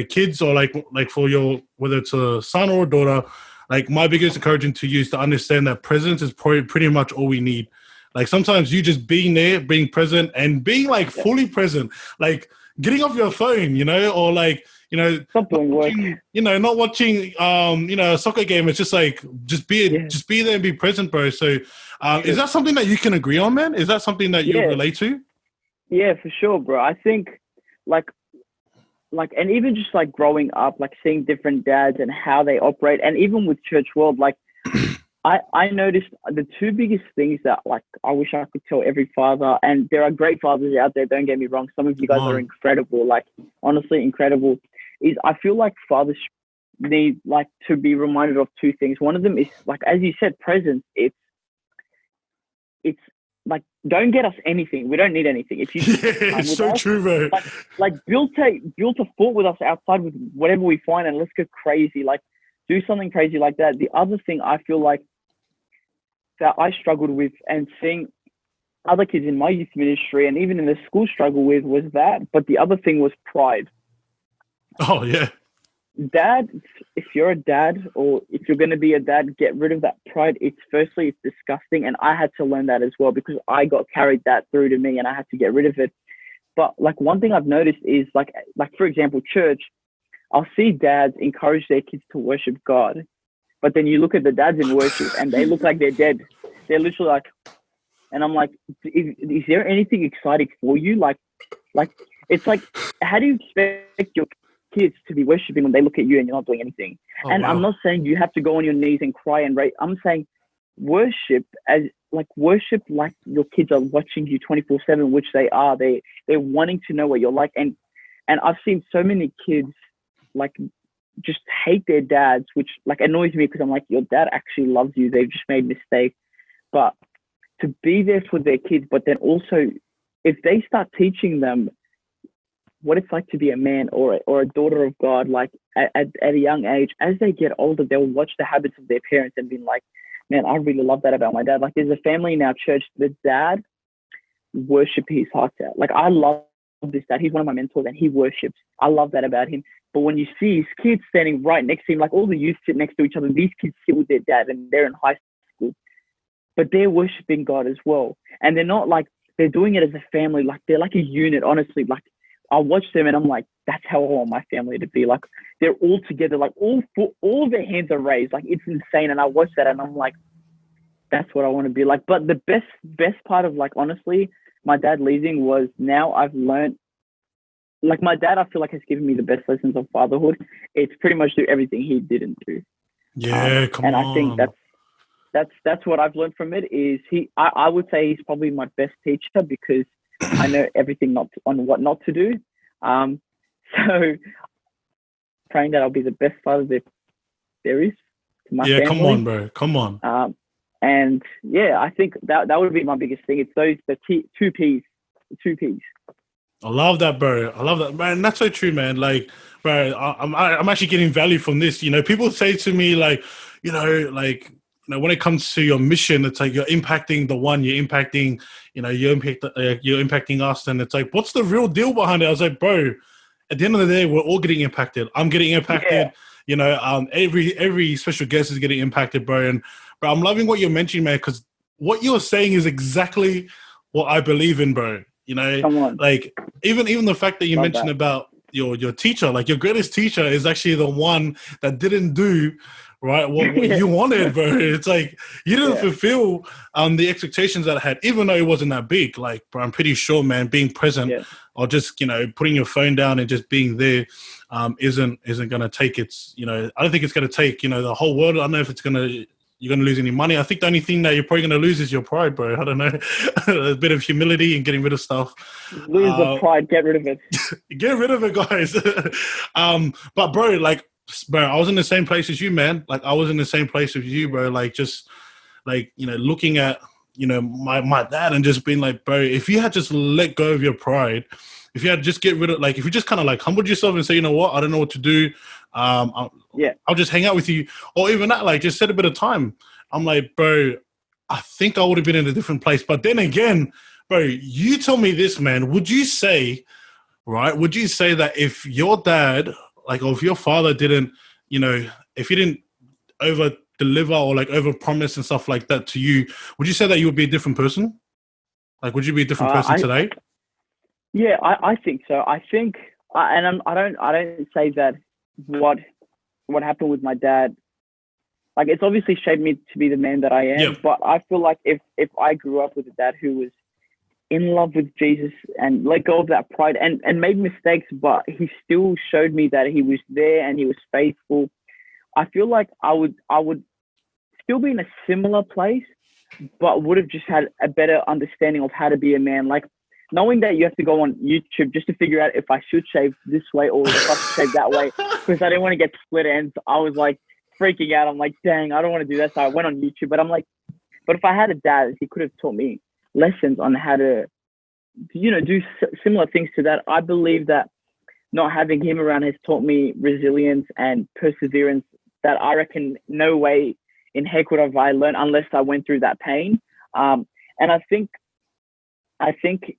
kids, or like for your, whether it's a son or a daughter, like, my biggest encouragement to you is to understand that presence is pretty much all we need. Like, sometimes you just being there, being present, and being like fully present, like getting off your phone, or like, Stop doing work. not watching, a soccer game. It's just like, just be there and be present, bro. So, is that something that you can agree on, man? Is that something that you relate to? Yeah, for sure, bro. I think like, and even just like growing up, like seeing different dads and how they operate, and even with church world, like, I noticed the two biggest things that, like, I wish I could tell every father, and there are great fathers out there, don't get me wrong, some of you guys are incredible, like, honestly incredible, is I feel like fathers need, like, to be reminded of two things. One of them is, like, as you said, presence. It's like, don't get us anything. We don't need anything. If you it's so true, bro. Like build a fort with us outside with whatever we find, and let's go crazy. Like, do something crazy like that. The other thing I feel like that I struggled with, and seeing other kids in my youth ministry and even in the school struggle with, was that. But the other thing was pride. Oh, yeah. Dad, if you're a dad, or if you're going to be a dad, get rid of that pride. It's disgusting. And I had to learn that as well, because I got carried that through to me, and I had to get rid of it. But like, one thing I've noticed is like for example, church, I'll see dads encourage their kids to worship God. But then you look at the dads in worship and they look like they're dead. They're literally like, and I'm like, is there anything exciting for you? Like, it's like, how do you expect your kids to be worshiping when they look at you and you're not doing anything? Oh, and wow. I'm not saying you have to go on your knees and cry and rate. I'm saying worship like your kids are watching you 24/7, which they are. They're wanting to know what you're like. And I've seen so many kids like just hate their dads, which like annoys me, because I'm like, your dad actually loves you. They've just made mistakes. But to be there for their kids, but then also if they start teaching them what it's like to be a man or a daughter of God, like at a young age, as they get older, they'll watch the habits of their parents and be like, man, I really love that about my dad. Like, there's a family in our church, the dad worship his heart out. Like, I love this dad. He's one of my mentors and he worships. I love that about him. But when you see his kids standing right next to him, like all the youth sit next to each other, these kids sit with their dad and they're in high school, but they're worshiping God as well. And they're not like, they're doing it as a family. Like, they're like a unit, honestly. Like, I watch them and I'm like, that's how I want my family to be. Like, they're all together, like all their hands are raised. Like, it's insane. And I watch that and I'm like, that's what I want to be like. But the best part of, like, honestly, my dad leaving was, now I've learned, like, my dad, I feel like, has given me the best lessons of fatherhood. It's pretty much do everything he didn't do. Yeah, come on. And I think that's what I've learned from it. Is I would say he's probably my best teacher, because I know everything on what not to do. So praying that I'll be the best father there is to my family. Come on, bro. Come on. And yeah, I think that would be my biggest thing. It's the two P's. I love that, bro. I love that, man. That's so true, man. Like, bro, I'm actually getting value from this. People say to me, like, when it comes to your mission, it's like you're impacting the one, you're impacting, you're impacting us, and it's like, what's the real deal behind it? I was like, bro, at the end of the day, we're all getting impacted. I'm getting impacted. every special guest is getting impacted, bro. And bro, I'm loving what you're mentioning, man, because what you're saying is exactly what I believe in, bro. Come on. Like even the fact that you Love mentioned that. about your teacher, like your greatest teacher is actually the one that didn't do right what you wanted, bro. It's like you didn't fulfill the expectations that I had, even though it wasn't that big. Like, bro, I'm pretty sure, man, being present or just putting your phone down and just being there isn't gonna take its I don't think it's gonna take the whole world. I don't know if you're going to lose any money. I think the only thing that you're probably going to lose is your pride, bro. I don't know. A bit of humility and getting rid of stuff. Lose the pride, get rid of it. Get rid of it, guys. But bro, I was in the same place as you, man. Like, I was in the same place as you, bro. Like, just like, looking at, my dad and just being like, bro, if you had just let go of your pride, if you had just get rid of, like, if you just kind of like humbled yourself and say, you know what, I don't know what to do. I'll just hang out with you. Or even that, like, just set a bit of time. I'm like, bro, I think I would have been in a different place. But then again, bro, you tell me this, man. Would you say that if your dad, like, or if your father didn't, if he didn't over deliver or like over promise and stuff like that to you, would you say that you would be a different person? Like, would you be a different person today? Yeah, I think so. I think, I don't say that what happened with my dad, like, it's obviously shaped me to be the man that I am. But I feel like if I grew up with a dad who was in love with Jesus and let go of that pride and made mistakes, but he still showed me that he was there and he was faithful, I feel like I would still be in a similar place, but would have just had a better understanding of how to be a man. Like, knowing that you have to go on YouTube just to figure out if I should shave this way or if I should shave that way, because I didn't want to get split ends. I was like freaking out. I'm like, dang, I don't want to do that. So I went on YouTube, but I'm like, but if I had a dad, he could have taught me lessons on how to, do similar things to that. I believe that not having him around has taught me resilience and perseverance that I reckon no way in heck would have I learned unless I went through that pain. And I think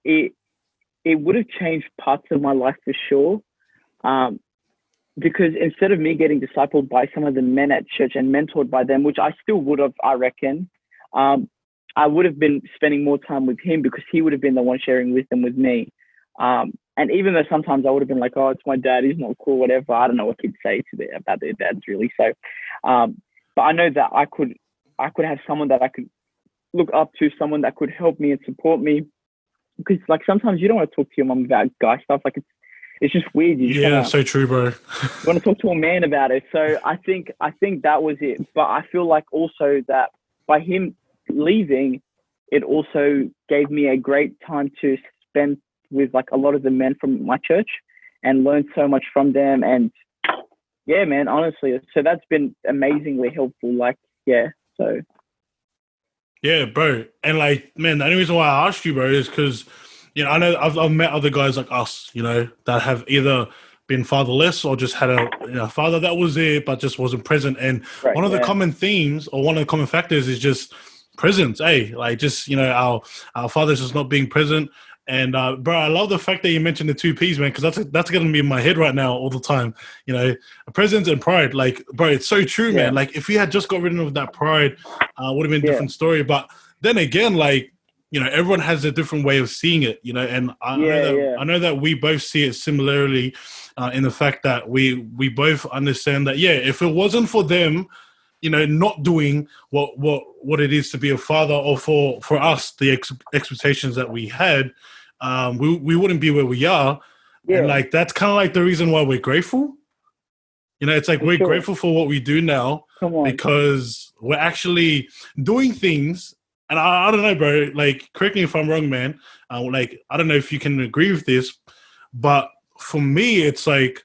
it would have changed parts of my life for sure. Because instead of me getting discipled by some of the men at church and mentored by them, which I still would have, I reckon, I would have been spending more time with him because he would have been the one sharing wisdom with me. And even though sometimes I would have been like, oh, it's my dad, he's not cool, whatever. I don't know what kids say about their dads really. So, but I know that I could have someone that I could look up to, someone that could help me and support me. Because like sometimes you don't want to talk to your mom about guy stuff. Like it's just weird. So true, bro. You want to talk to a man about it. So I think that was it. But I feel like also that by him leaving, it also gave me a great time to spend with like a lot of the men from my church and learn so much from them. And yeah, man, honestly, so that's been amazingly helpful. Like, yeah, so. Yeah, bro. And like, man, the only reason why I asked you, bro, is because, I know I've met other guys like us, that have either been fatherless or just had a father that was there but just wasn't present. And one of the common themes or one of the common factors is just presence, like just, our fathers just not being present. And bro, I love the fact that you mentioned the 2 P's, man, because that's going to be in my head right now all the time. Presence and pride. Like, bro, it's so true, man. Like, if we had just got rid of that pride, would have been a different story. But then again, like, everyone has a different way of seeing it. And I know that we both see it similarly in the fact that we both understand that if it wasn't for them, not doing what it is to be a father, or for us the expectations that we had, we wouldn't be where we are. And like that's kind of like the reason why we're grateful. It's like we're grateful for what we do now because we're actually doing things. And I don't know, bro, like, correct me if I'm wrong, man. Like, I don't know if you can agree with this, but for me, it's like,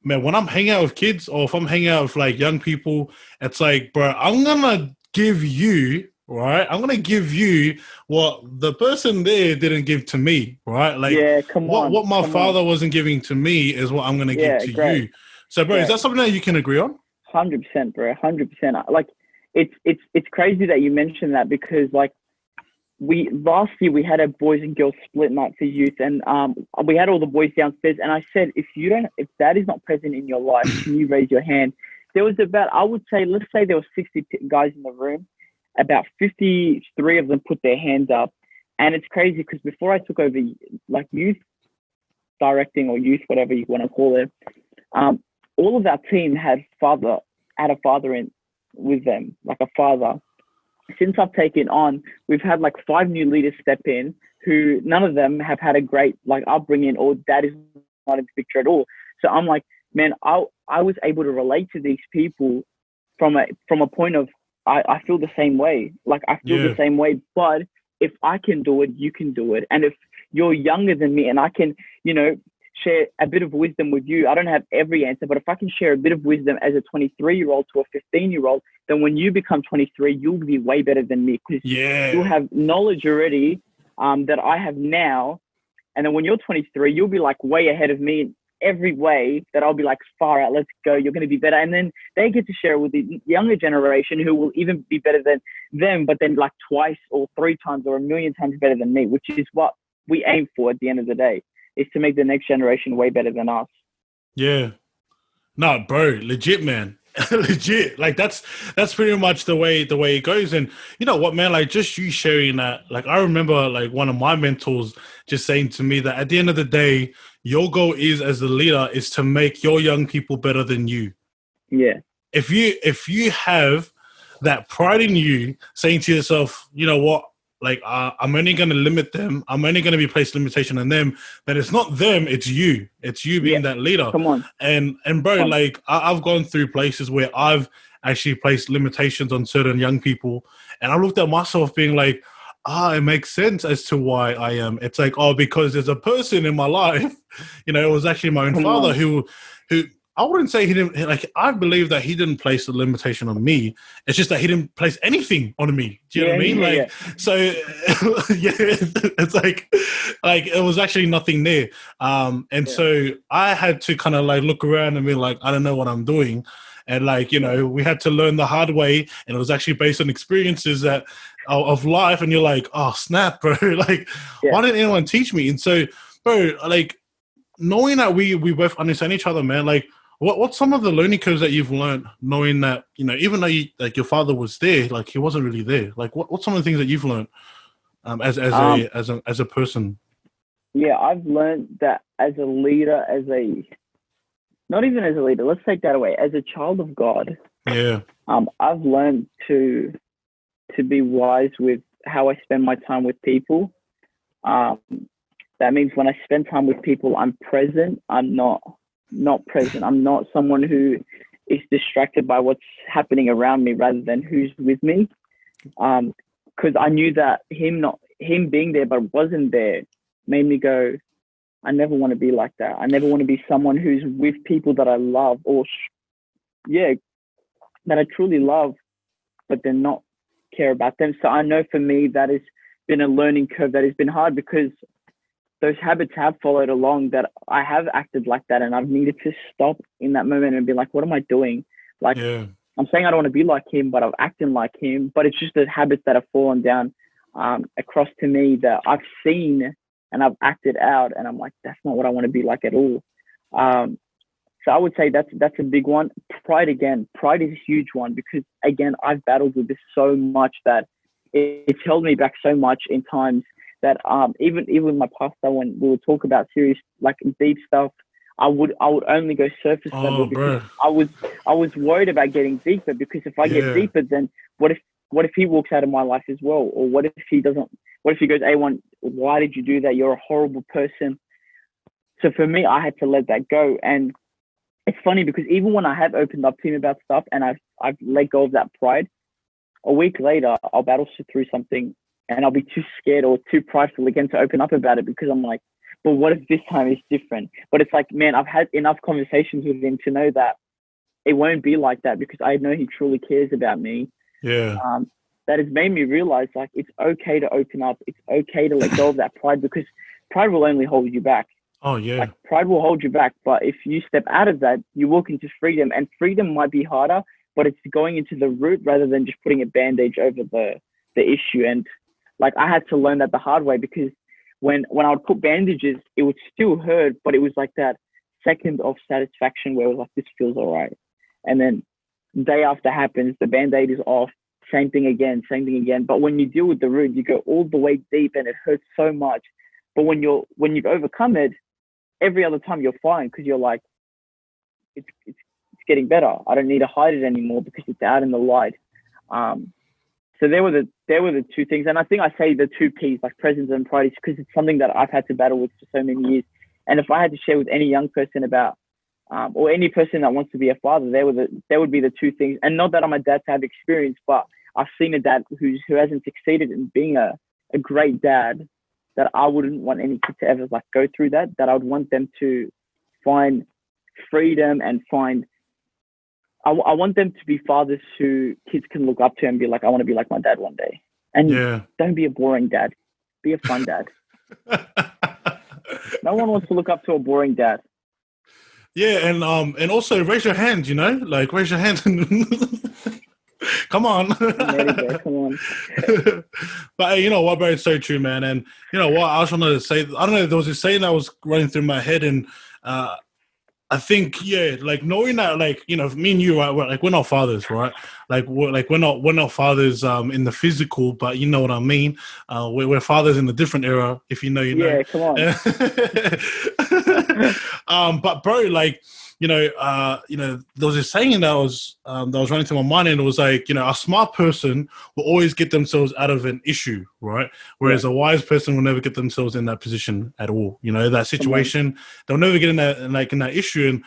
man, when I'm hanging out with kids or if I'm hanging out with like young people, it's like, bro, I'm going to give you, right? I'm going to give you what the person there didn't give to me, right? Like, what my father wasn't giving to me is what I'm going to give to you. So, bro, is that something that you can agree on? 100%, bro, 100%. Like, it's crazy that you mentioned that because, like, last year we had a boys and girls split night for youth, and we had all the boys downstairs. And I said, if dad is not present in your life, can you raise your hand? there was about, I would say, let's say there were 60 guys in the room. About 53 of them put their hands up. And it's crazy because before I took over like youth directing or youth, whatever you want to call it, all of our team had a father in with them, like a father. Since I've taken on, we've had like 5 new leaders step in who none of them have had a great like upbringing or dad is not in the picture at all. So I'm like, man, I was able to relate to these people from a point of, I feel the same way. Like I feel the same way, but if I can do it, you can do it. And if you're younger than me and I can, share a bit of wisdom with you, I don't have every answer, but if I can share a bit of wisdom as a 23-year-old to a 15-year-old, then when you become 23, you'll be way better than me because you'll have knowledge already that I have now. And then when you're 23, you'll be like way ahead of me in every way that I'll be like, far out, let's go. You're going to be better. And then they get to share with the younger generation who will even be better than them, but then like twice or 3 times or 1,000,000 times better than me, which is what we aim for at the end of the day, is to make the next generation way better than us. Yeah. No, bro, legit, man. Legit. Like that's pretty much the way it goes. And you know what, man, like just you sharing that, like I remember like one of my mentors just saying to me that at the end of the day, your goal is as the leader is to make your young people better than you. Yeah. If you have that pride in you saying to yourself, you know what, like I'm only going to limit them, I'm only going to be placed limitation on them, then it's not them, it's you being that leader. Come on. And bro, like I've gone through places where I've actually placed limitations on certain young people, and I looked at myself being like, it makes sense as to why I am. It's like, because there's a person in my life, it was actually my own father who I wouldn't say he didn't, like, I believe that he didn't place a limitation on me. It's just that he didn't place anything on me. Do you know what I mean? So, it's like it was actually nothing there. So I had to kind of like look around and be like, I don't know what I'm doing. And like, we had to learn the hard way. And it was actually based on experiences of life. And you're like, oh, snap, bro. Like, why didn't anyone teach me? And so, bro, like, knowing that we both understand each other, man, like, what's some of the learning curves that you've learned, knowing that, even though your father was there, like he wasn't really there? Like, what's some of the things that you've learned as a person? Yeah, I've learned that as a leader, not even as a leader, let's take that away, as a child of God. Yeah. I've learned to be wise with how I spend my time with people. That means when I spend time with people, I'm present. I'm not present. I'm not someone who is distracted by what's happening around me rather than who's with me. Because I knew that him being there but wasn't there made me go, I never want to be like that. I never want to be someone who's with people that I love that I truly love, but then not care about them. So I know for me that has been a learning curve that has been hard because those habits have followed along, that I have acted like that, and I've needed to stop in that moment and be like, what am I doing? Like, I'm saying I don't want to be like him, but I'm acting like him. But it's just the habits that have fallen down across to me that I've seen and I've acted out, and I'm like, that's not what I want to be like at all. So I would say that's a big one. Pride is a huge one because, again, I've battled with this so much that it's held me back so much in times that even my pastor, when we would talk about serious, like deep stuff, I would only go surface level because I was worried about getting deeper, because if I get deeper, then what if he walks out of my life as well? Or what if he goes, Aywan, why did you do that? You're a horrible person. So for me, I had to let that go. And it's funny because even when I have opened up to him about stuff and I've let go of that pride, a week later, I'll battle through something and I'll be too scared or too prideful again to open up about it, because I'm like, but what if this time is different? But it's like, man, I've had enough conversations with him to know that it won't be like that, because I know he truly cares about me. Yeah. That has made me realize, like, it's okay to open up. It's okay to let go of that pride, because pride will only hold you back. Oh, yeah. Like, pride will hold you back. But if you step out of that, you walk into freedom, and freedom might be harder, but it's going into the root rather than just putting a bandage over the issue. And like, I had to learn that the hard way, because when I would put bandages, it would still hurt, but it was like that second of satisfaction where it was like, this feels all right. And then day after happens, the band-aid is off, same thing again. But when you deal with the root, you go all the way deep and it hurts so much. But when you've overcome it, every other time you're fine, because you're like, it's getting better. I don't need to hide it anymore because it's out in the light. So there were the two things. And I think I say the two P's, like presence and pride, because it's something that I've had to battle with for so many years. And if I had to share with any young person about, or any person that wants to be a father, there would be the two things. And not that I'm a dad to have experience, but I've seen a dad who hasn't succeeded in being a great dad, that I wouldn't want any kid to ever like go through that I would want them to find freedom and I want them to be fathers who kids can look up to and be like, I want to be like my dad one day. And don't be a boring dad. Be a fun dad. No one wants to look up to a boring dad. Yeah, and also raise your hand, like raise your hand. Come on. Come on. But you know what, bro, it's so true, man. And you know what, I was trying to say, I don't know, there was a saying that was running through my head, and I think, like knowing that, like, me and you, right, we're not fathers, right? Like we're not fathers in the physical, but you know what I mean. We're fathers in a different era, if you know, you know. Yeah, come on. But bro, like, there was a saying that was running through my mind, and it was like, a smart person will always get themselves out of an issue, right? Whereas a wise person will never get themselves in that position at all. That situation, they'll never get in that issue. And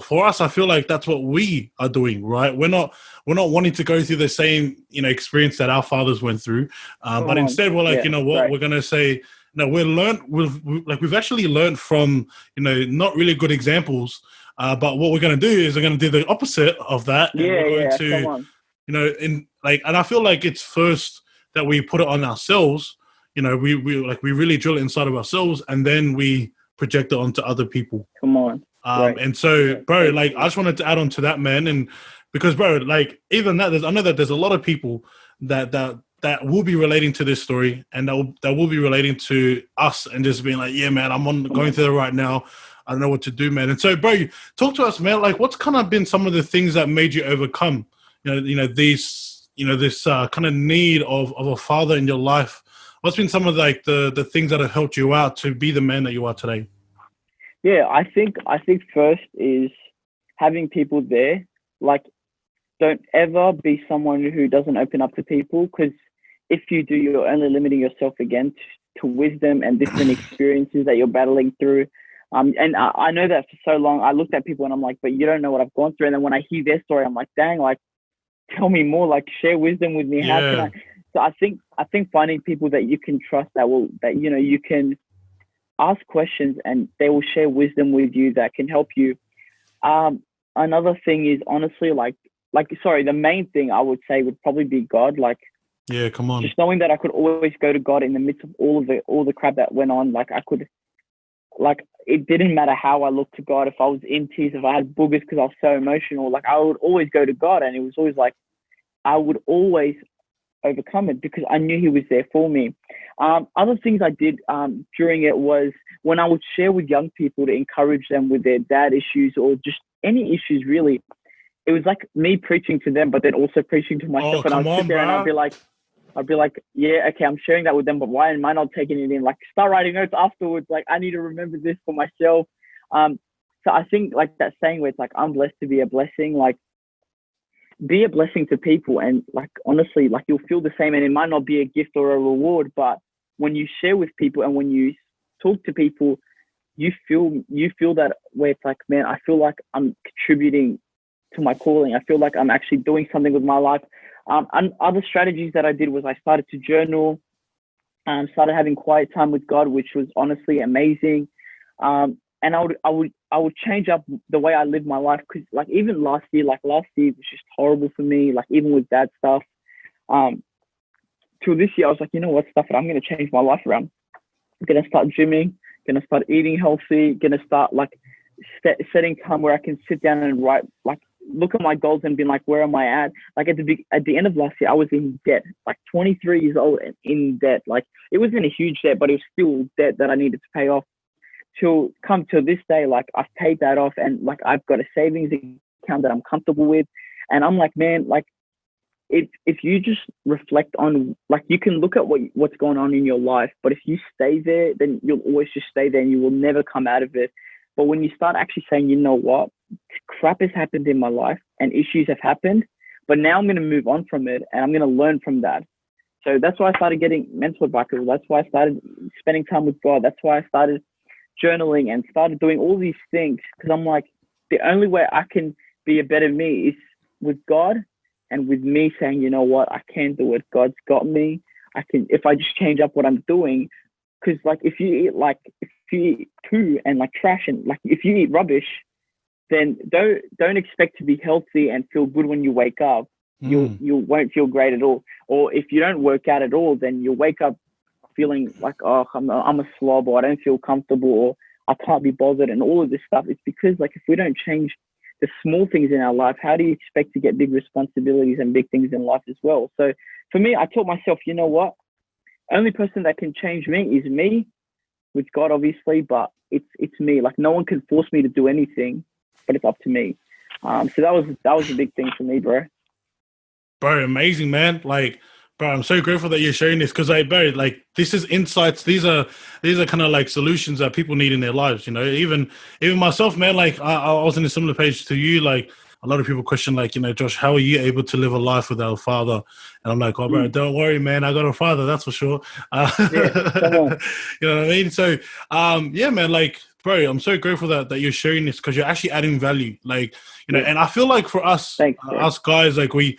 for us, I feel like that's what we are doing, right? We're not wanting to go through the same experience that our fathers went through, but instead we're like, right. We're gonna say, no, we've actually learned from not really good examples. But what we're going to do is we're going to do the opposite of that. And we're going to, and I feel like it's first that we put it on ourselves. We really drill it inside of ourselves, and then we project it onto other people. Come on. Right. And so, bro, like, I just wanted to add on to that, man. And because, bro, like, even that, I know that there's a lot of people that will be relating to this story, and that will be relating to us, and just being like, yeah, man, I'm going through it right now. I don't know what to do, man. And so, bro, talk to us, man. Like, what's kind of been some of the things that made you overcome, this kind of need of a father in your life? What's been some of like the things that have helped you out to be the man that you are today? Yeah, I think first is having people there. Like, don't ever be someone who doesn't open up to people, because if you do, you're only limiting yourself again to wisdom and different experiences that you're battling through. And I know that for so long, I looked at people and I'm like, but you don't know what I've gone through. And then when I hear their story, I'm like, dang, like, tell me more, like, share wisdom with me. How can I? So I think finding people that you can trust, that you can ask questions and they will share wisdom with you that can help you. Another thing is, honestly, the main thing I would say would probably be God. Like, yeah, come on. Just knowing that I could always go to God in the midst of all the crap that went on. Like, I could, like, it didn't matter how I looked to God. If I was in tears, if I had boogers because I was so emotional, like, I would always go to God. And it was always like, I would always overcome it because I knew he was there for me. Other things I did during it was when I would share with young people to encourage them with their dad issues or just any issues, really. It was like me preaching to them, but then also preaching to myself. And I'd sit there and I'd be like, yeah, okay, I'm sharing that with them, but why am I not taking it in? Like, start writing notes afterwards. Like, I need to remember this for myself. So I think, like, that saying where it's like, I'm blessed to be a blessing, like, be a blessing to people. And, like, honestly, like, you'll feel the same. And it might not be a gift or a reward, but when you share with people and when you talk to people, you feel that where it's like, man, I feel like I'm contributing to my calling. I feel like I'm actually doing something with my life. And other strategies that I did was I started to journal, started having quiet time with God, which was honestly amazing. And I would change up the way I lived my life, because like even last year was just horrible for me. Like even with that stuff, till this year I was like, you know what, stuff it, I'm going to change my life around. I'm going to start gymming, going to start eating healthy, going to start like setting time where I can sit down and write, like look at my goals and be like, where am I at? Like at the end of last year, I was in debt, like 23 years old and in debt. Like it wasn't a huge debt, but it was still debt that I needed to pay off. To come to this day, like I've paid that off, and like I've got a savings account that I'm comfortable with. And I'm like, man, like, if you just reflect on, like, you can look at what's going on in your life, but if you stay there, then you'll always just stay there and you will never come out of it. But when you start actually saying, you know what, crap has happened in my life and issues have happened, but now I'm going to move on from it and I'm going to learn from that. So that's why I started getting mentored by people. That's why I started spending time with God. That's why I started journaling and started doing all these things, because I'm like, the only way I can be a better me is with God and with me saying, you know what, I can do it. God's got me. I can, if I just change up what I'm doing. Because like if you eat poo and like trash, and like if you eat rubbish, then don't expect to be healthy and feel good when you wake up. You won't feel great at all. Or if you don't work out at all, then you'll wake up feeling like, oh, I'm a slob, or I don't feel comfortable, or I can't be bothered, and all of this stuff. It's because like if we don't change the small things in our life, how do you expect to get big responsibilities and big things in life as well? So for me, I taught myself, you know what? Only person that can change me is me, with God obviously, but it's me. Like no one can force me to do anything, but it's up to me. So that was a big thing for me, bro. Bro, amazing, man. Like, bro, I'm so grateful that you're sharing this, because bro, like, this is insights. These are kind of like solutions that people need in their lives. You know, even myself, man. Like, I was in a similar page to you. Like, a lot of people question, like, you know, Josh, how are you able to live a life without a father? And I'm like, oh, bro, don't worry, man. I got a father, that's for sure. Yeah, come on. You know what I mean? So, yeah, man, like, bro, I'm so grateful that you're sharing this, because you're actually adding value. Like, you know, and I feel like for us, Thanks, us guys, like we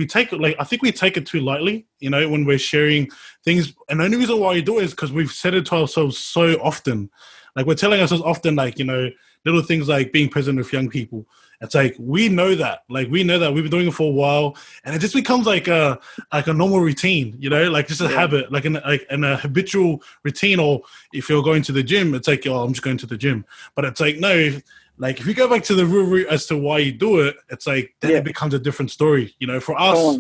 take, like, I think we take it too lightly, you know, when we're sharing things. And the only reason why we do it is because we've said it to ourselves so often. Like, we're telling ourselves often, like, you know, little things like being present with young people. It's like, we know that, we've been doing it for a while, and it just becomes like a normal routine, you know, like just a habit, like in a habitual routine. Or if you're going to the gym, it's like, oh, I'm just going to the gym. But it's like, no, like if you go back to the root as to why you do it, it's like, then it becomes a different story. You know, for us,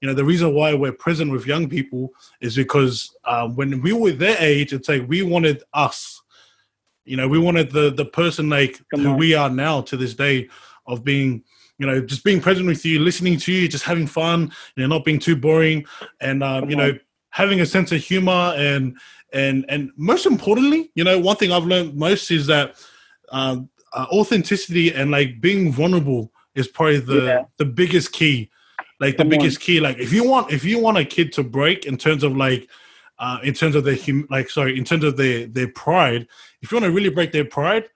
you know, the reason why we're present with young people is because when we were their age, it's like we wanted us. You know, we wanted the person like who we are now to this day, of being, you know, just being present with you, listening to you, just having fun, you know, not being too boring, and you know, having a sense of humor, and most importantly, you know, one thing I've learned most is that authenticity and like being vulnerable is probably the biggest key. Like the biggest key. Like if you want a kid to break in terms of like in terms of in terms of their pride, if you want to really break their pride,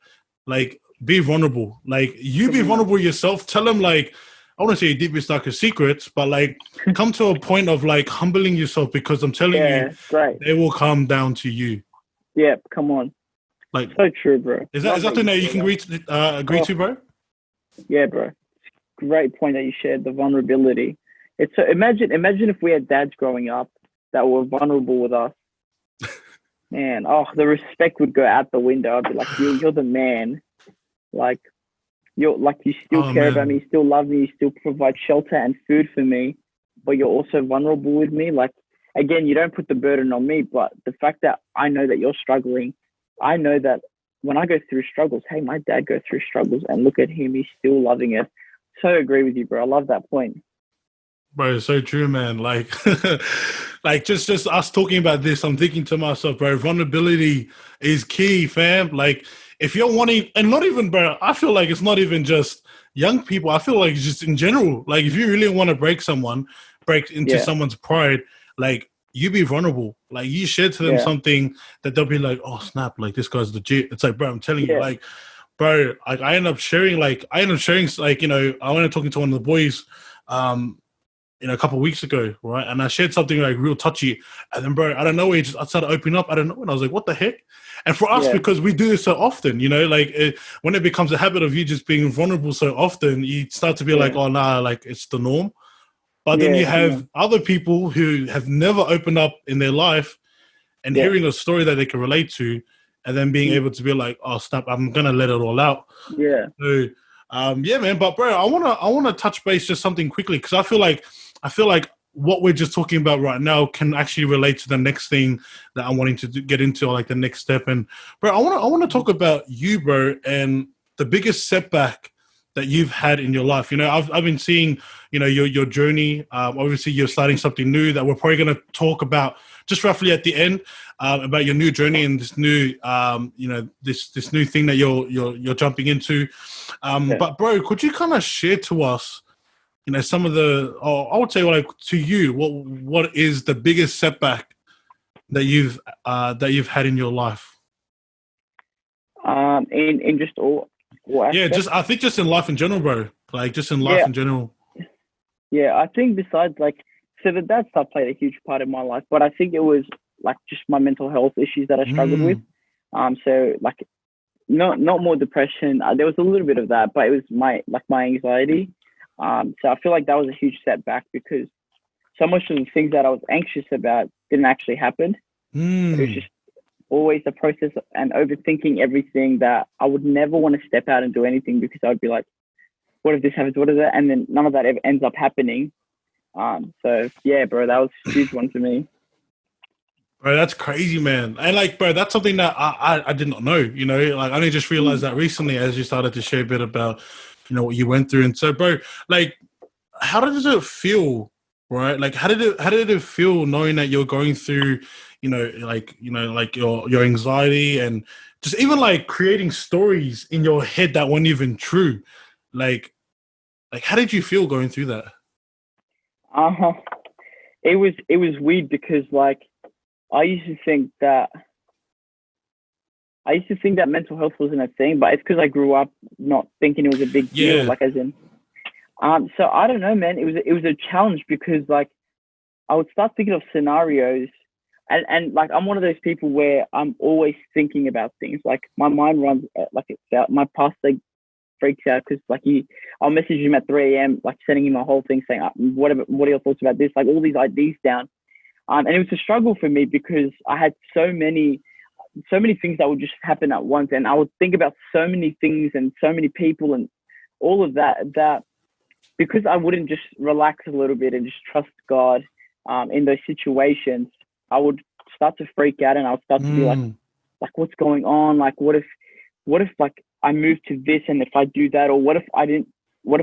like be vulnerable. Like you be vulnerable yourself. Tell them, like, I want to say your deepest, darkest secrets, but like come to a point of like humbling yourself, because I'm telling you, they will come down to you. Yeah, come on. Like, so true, bro. Is that something that you can agree to, bro? Yeah, bro. Great point that you shared, the vulnerability. It's so imagine if we had dads growing up that were vulnerable with us. Man, the respect would go out the window. I'd be like, you're the man. Like, you still care about me, you still love me, you still provide shelter and food for me, but you're also vulnerable with me. Like, again, you don't put the burden on me, but the fact that I know that you're struggling, I know that when I go through struggles, hey, my dad goes through struggles, and look at him, he's still loving it. So agree with you, bro. I love that point. Bro, it's so true, man. Like, like just us talking about this, I'm thinking to myself, bro, vulnerability is key, fam. Like, if you're wanting, and not even, bro, I feel like it's not even just young people. I feel like it's just in general. Like, if you really want to break into someone's pride, like, you be vulnerable. Like, you share to them something that they'll be like, oh, snap, like, this guy's legit. It's like, bro, I'm telling you, like, bro, like, I end up sharing, like, you know, I went talking to one of the boys, you know, a couple of weeks ago, right? And I shared something like real touchy, and then, bro, I don't know, he just started opening up. I don't know, and I was like, "What the heck?" And for us, because we do this so often, you know, like when it becomes a habit of you just being vulnerable so often, you start to be like, "Oh, nah, like it's the norm." But then you have other people who have never opened up in their life, and hearing a story that they can relate to, and then being able to be like, "Oh, snap, I'm gonna let it all out." Yeah. So, yeah, man. But bro, I wanna touch base just something quickly, because I feel like what we're just talking about right now can actually relate to the next thing that I'm wanting to get into, or like the next step. And bro, I want to talk about you, bro, and the biggest setback that you've had in your life? You know, I've been seeing, you know, your journey. Obviously, you're starting something new that we're probably going to talk about just roughly at the end, about your new journey and this new, you know, this new thing that you're jumping into. But bro, could you kind of share to us, you know, some of the, or I would say, like, to you, what is the biggest setback that you've had in your life? In just all Yeah, aspects? I think just in life in general, bro. Like, just in life in general. Yeah, I think besides, like, so that stuff played a huge part in my life, but I think it was like just my mental health issues that I struggled with. So like not more depression. There was a little bit of that, but it was my anxiety. So I feel like that was a huge setback because so much of the things that I was anxious about didn't actually happen. It was just always the process and overthinking everything that I would never want to step out and do anything because I would be like, what if this happens? What is that? And then none of that ever ends up happening. So yeah, bro, that was a huge one for me. Bro, that's crazy, man. And like, bro, that's something that I did not know, you know, like I only just realized that recently as you started to share a bit about, you know, what you went through. And so, bro, like, how does it feel, right? Like, how did it feel knowing that you're going through, you know, like your anxiety and just even like creating stories in your head that weren't even true? Like how did you feel going through that? It was weird because like I used to think that mental health wasn't a thing, but it's because I grew up not thinking it was a big deal. Like as in, so I don't know, man. It was a challenge because like I would start thinking of scenarios, and like I'm one of those people where I'm always thinking about things. Like my mind runs like it's out. My pastor freaks out because like I'll message him at 3 a.m. like sending him a whole thing saying what are your thoughts about this? Like all these ideas down. And it was a struggle for me because I had so many things that would just happen at once. And I would think about so many things and so many people and all of that because I wouldn't just relax a little bit and just trust God in those situations, I would start to freak out and I would start to be like, what's going on? Like, what if like I moved to this and if I do that, or what if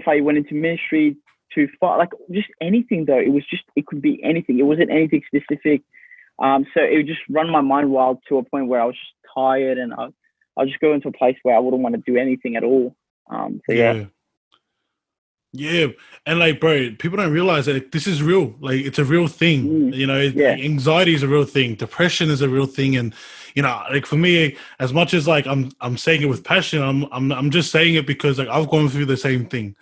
I went into ministry too far, like just anything though. It could be anything. It wasn't anything specific. So it would just run my mind wild to a point where I was just tired and I'll just go into a place where I wouldn't want to do anything at all. Yeah. And like, bro, people don't realize that this is real. Like it's a real thing, you know, anxiety is a real thing. Depression is a real thing. And, you know, like for me, as much as like, I'm saying it with passion, I'm just saying it because like I've gone through the same thing.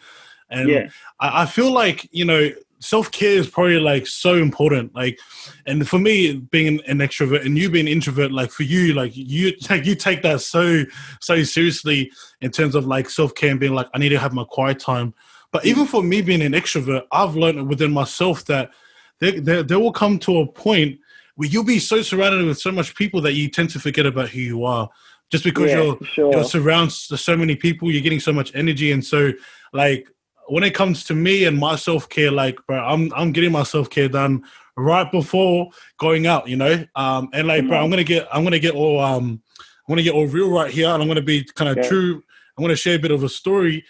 And I feel like, you know, self-care is probably like so important. Like, and for me being an extrovert and you being an introvert, like for you, like you take that so seriously in terms of like self-care and being like, I need to have my quiet time. But even for me being an extrovert, I've learned within myself that there will come to a point where you'll be so surrounded with so much people that you tend to forget about who you are. Just because you're surrounded to so many people, you're getting so much energy. And so like, when it comes to me and my self-care, like, bro, I'm getting my self-care done right before going out, you know? And like, bro, I'm gonna get all real right here, and I'm gonna be kind of true. I'm gonna share a bit of a story.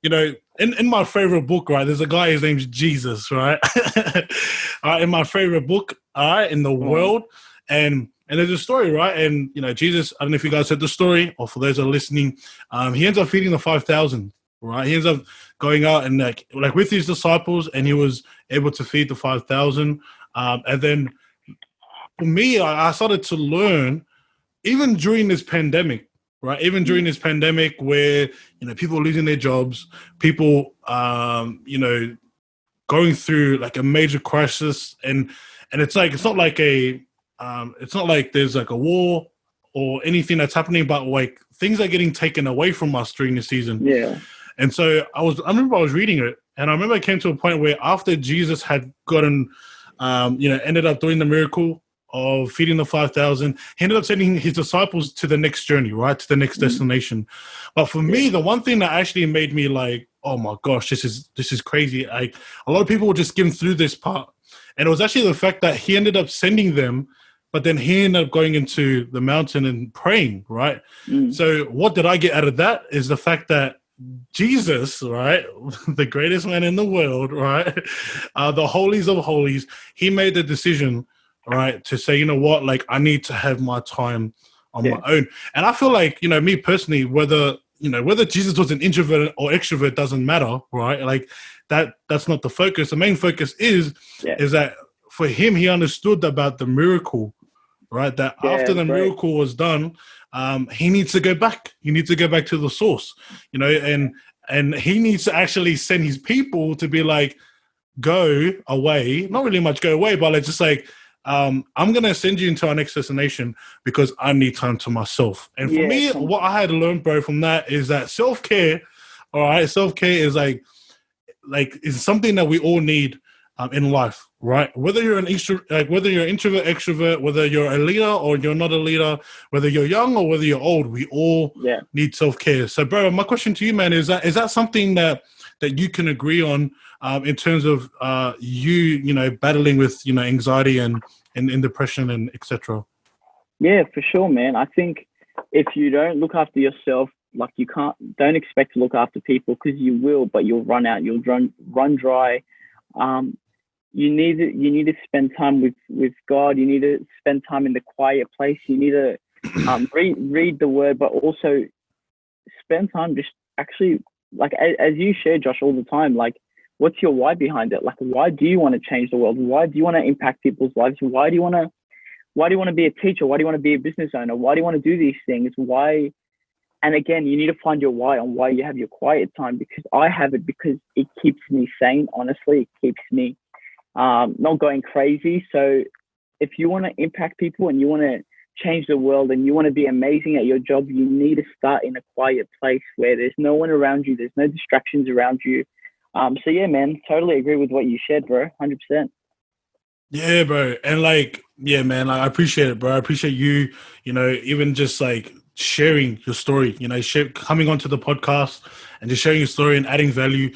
You know, in my favorite book, right, there's a guy, his name's Jesus, right? All right, in my favorite book, all right, in the world, and there's a story, right? And you know, Jesus, I don't know if you guys heard the story, or for those that are listening, he ends up feeding the 5,000. Right, he ends up going out and like with his disciples, and he was able to feed the 5,000. And then for me, I started to learn even during this pandemic, right? Even during this pandemic, where you know people are losing their jobs, people, you know, going through like a major crisis, and it's like it's not like there's like a war or anything that's happening, but like things are getting taken away from us during the season. Yeah. And so I remember I was reading it, and I remember it came to a point where after Jesus had gotten, you know, ended up doing the miracle of feeding the 5,000, he ended up sending his disciples to the next journey, right, to the next destination. But for me, the one thing that actually made me like, oh my gosh, this is crazy. Like a lot of people will just skim through this part, and it was actually the fact that he ended up sending them, but then he ended up going into the mountain and praying, right? So what did I get out of that is the fact that Jesus, right, the greatest man in the world, right, the holies of holies, he made the decision, right, to say, you know what, like, I need to have my time on my own. And I feel like, you know, me personally, whether Jesus was an introvert or extrovert doesn't matter, right? Like, that's not the focus. The main focus is that for him, he understood about the miracle, right? That after the miracle was done, he needs to go back. He needs to go back to the source, you know, and he needs to actually send his people to be like, go away. Not really much go away, but it's just like, I'm going to send you into our next destination because I need time to myself. And for me, what I had to learn, bro, from that is that self-care, all right, self-care is like is something that we all need in life, right? Whether you're whether you're an introvert, extrovert, whether you're a leader or you're not a leader, whether you're young or whether you're old, we all need self-care. So, bro, my question to you, man, is that something that you can agree on in terms of you know, battling with, you know, anxiety and depression and etc.? Yeah, for sure, man. I think if you don't look after yourself, like, don't expect to look after people, because you will, but you'll run out, you'll run dry. You need to spend time with God. You need to spend time in the quiet place. You need to read the word, but also spend time just actually, like, as you share, Josh, all the time, like, what's your why behind it? Like, why do you want to change the world? Why do you want to impact people's lives? Why do you want to be a teacher? Why do you want to be a business owner? Why do you want to do these things? Why? And again, you need to find your why on why you have your quiet time, because I have it because it keeps me sane. Honestly, it keeps me not going crazy. So if you want to impact people and you want to change the world and you want to be amazing at your job, you need to start in a quiet place where there's no one around you. There's no distractions around you. So yeah, man, totally agree with what you shared, bro. 100%. Yeah, bro. And like, yeah, man, like, I appreciate it, bro. I appreciate you, you know, even just like sharing your story, you know, coming onto the podcast and just sharing your story and adding value.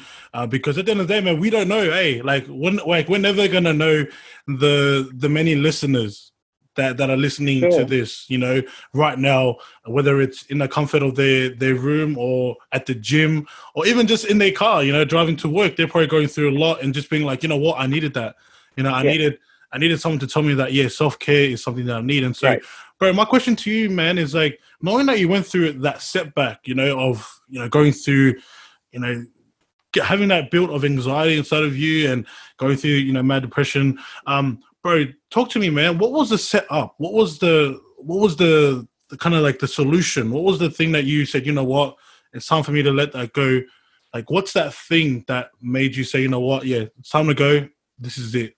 Because at the end of the day, man, we don't know, hey, we're never gonna know the many listeners that are listening to this, you know, right now, whether it's in the comfort of their room or at the gym or even just in their car, you know, driving to work. They're probably going through a lot and just being like, you know what, I needed that. You know, I needed someone to tell me that, yeah, self-care is something that I need. And so, bro, my question to you, man, is like, knowing that you went through that setback, you know, of, you know, going through, you know, having that build of anxiety inside of you and going through, you know, mad depression. Bro, talk to me, man. What was the setup? What was the kind of like the solution? What was the thing that you said, you know what, it's time for me to let that go? Like, what's that thing that made you say, you know what, yeah, it's time to go. This is it.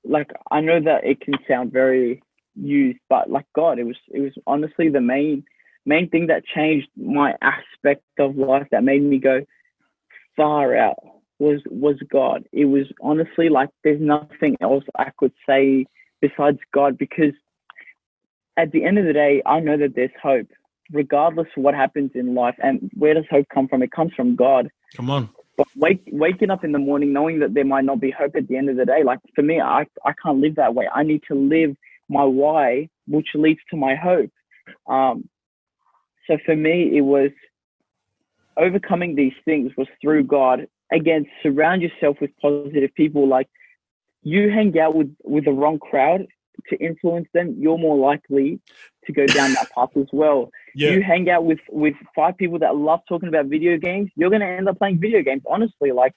Like I know that it can sound very used, but like God, it was honestly the main thing that changed my aspect of life, that made me go far out, was God. It was honestly like there's nothing else I could say besides God, because at the end of the day, I know that there's hope, regardless of what happens in life. And where does hope come from? It comes from God. Come on. But waking up in the morning knowing that there might not be hope at the end of the day, like for me, I can't live that way. I need to live my why, which leads to my hope. So for me, it was overcoming these things was through God. Again, surround yourself with positive people. Like, you hang out with the wrong crowd to influence them, you're more likely to go down that path as well. Yeah. You hang out with 5 people that love talking about video games, you're going to end up playing video games. Honestly, like,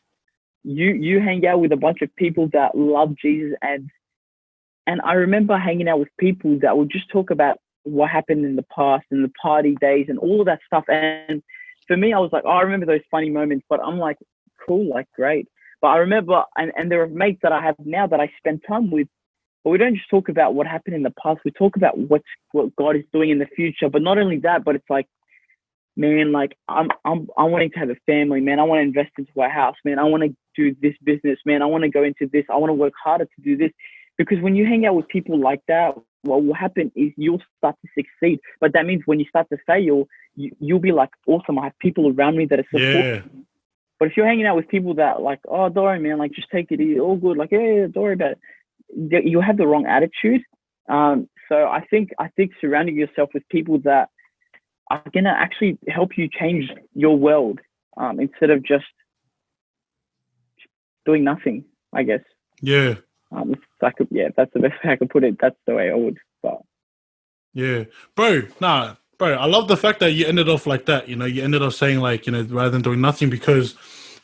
you hang out with a bunch of people that love Jesus. And I remember hanging out with people that would just talk about what happened in the past and the party days and all of that stuff. And for me, I was like, oh, I remember those funny moments, but I'm like, cool, like, great. But I remember, and there are mates that I have now that I spend time with, but we don't just talk about what happened in the past. We talk about what God is doing in the future. But not only that, but it's like, man, like, I'm wanting to have a family, man. I want to invest into a house, man. I want to do this business, man. I want to go into this. I want to work harder to do this. Because when you hang out with people like that, what will happen is you'll start to succeed. But that means when you start to fail, you'll be like, awesome, I have people around me that are supporting me. But if you're hanging out with people that like, oh, don't worry, man, like, just take it easy, all good, like, yeah, don't worry about it, you have the wrong attitude. So I think surrounding yourself with people that are going to actually help you change your world, instead of just doing nothing, I guess. Yeah. If I could, yeah, that's the best way I could put it. That's the way I would. But Yeah, bro. Nah, bro. I love the fact that you ended off like that. You know, you ended up saying like, rather than doing nothing, because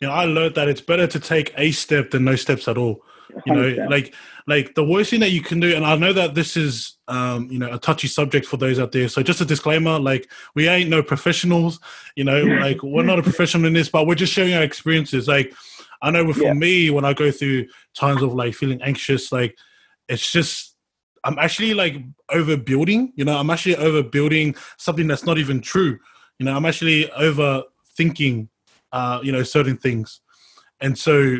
I learned that it's better to take a step than no steps at all. You know, 100%. like the worst thing that you can do, and I know that this is a touchy subject for those out there. So just a disclaimer, like we ain't no professionals. Like we're not a professional in this, but we're just sharing our experiences. Like I know for me, when I go through times of like feeling anxious, like it's just I'm actually like overbuilding. I'm actually overbuilding something that's not even true. I'm actually overthinking, certain things. And so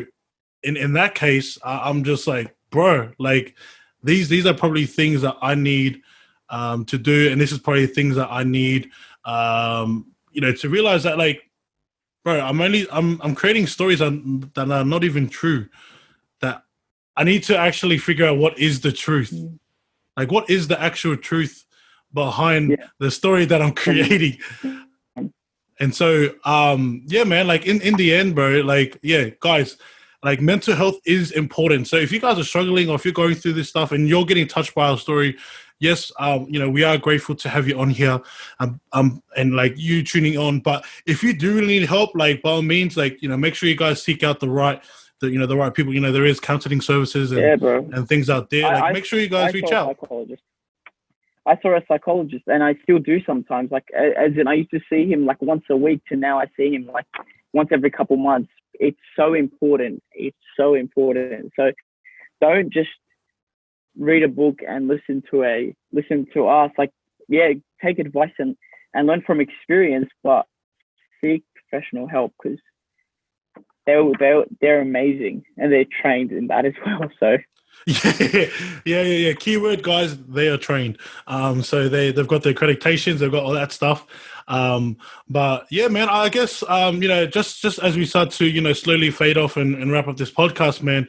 in that case, I'm just like, bro, like these are probably things that I need to do. And this is probably things that I need, to realize that like, bro, I'm creating stories that are not even true, that I need to actually figure out what is the truth. Like, what is the actual truth behind the story that I'm creating? And so, man, like in the end, bro, like, guys, like mental health is important. So if you guys are struggling or if you're going through this stuff and you're getting touched by our story, yes, we are grateful to have you on here, and like you tuning on. But if you do really need help, like by all means, like, make sure you guys seek out the right people. There is counseling services and things out there. Like, make sure you guys reach out. I saw a psychologist, and I still do sometimes. Like, as in, I used to see him like once a week, to now I see him like once every couple months. It's so important. It's so important. So don't just read a book and listen to us. Like, take advice and learn from experience, but seek professional help, because they're amazing and they're trained in that as well. So. Yeah. Keyword, guys, they are trained. So they've got the accreditations, they've got all that stuff. But yeah, man, I guess just as we start to slowly fade off and wrap up this podcast, man.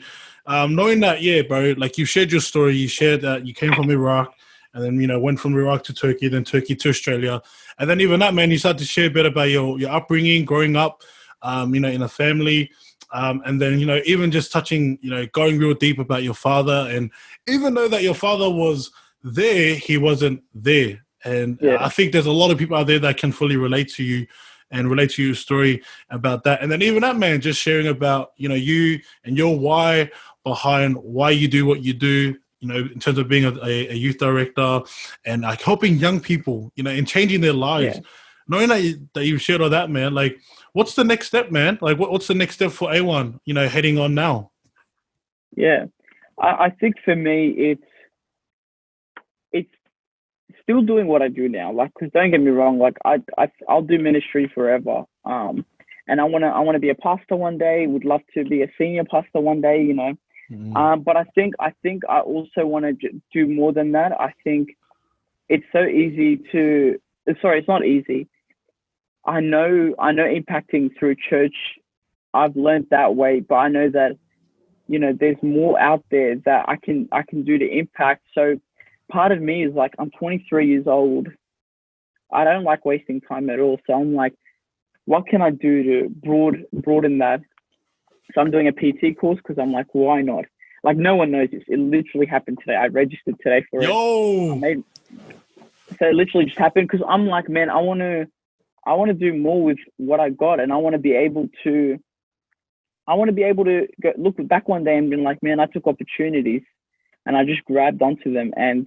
Knowing that, bro, like you shared your story, you shared that you came from Iraq, and then went from Iraq to Turkey, then Turkey to Australia, and then even that, man, you started to share a bit about your upbringing, growing up, in a family. And then, even just touching, going real deep about your father. And even though that your father was there, he wasn't there. And I think there's a lot of people out there that can fully relate to you and relate to your story about that. And then even that, man, just sharing about, you and your why behind why you do what you do, in terms of being a youth director and like helping young people, and changing their lives. Knowing that you've shared all that, man, like, what's the next step, man? Like, what's the next step for Aywan, heading on now? Yeah, I think for me, it's still doing what I do now. Like, because don't get me wrong, like I'll do ministry forever. And I wanna be a pastor one day. Would love to be a senior pastor one day. But I think I also want to do more than that. I think it's so easy to. Sorry, it's not easy. I know impacting through church, I've learned that way, but I know that, there's more out there that I can do to impact. So part of me is like, I'm 23 years old. I don't like wasting time at all. So I'm like, what can I do to broaden that? So I'm doing a PT course because I'm like, why not? Like, no one knows this. It literally happened today. I registered today for it. So it literally just happened because I'm like, man, I want to do more with what I got, and I want to be able to go, look back one day and be like, man, I took opportunities and I just grabbed onto them. And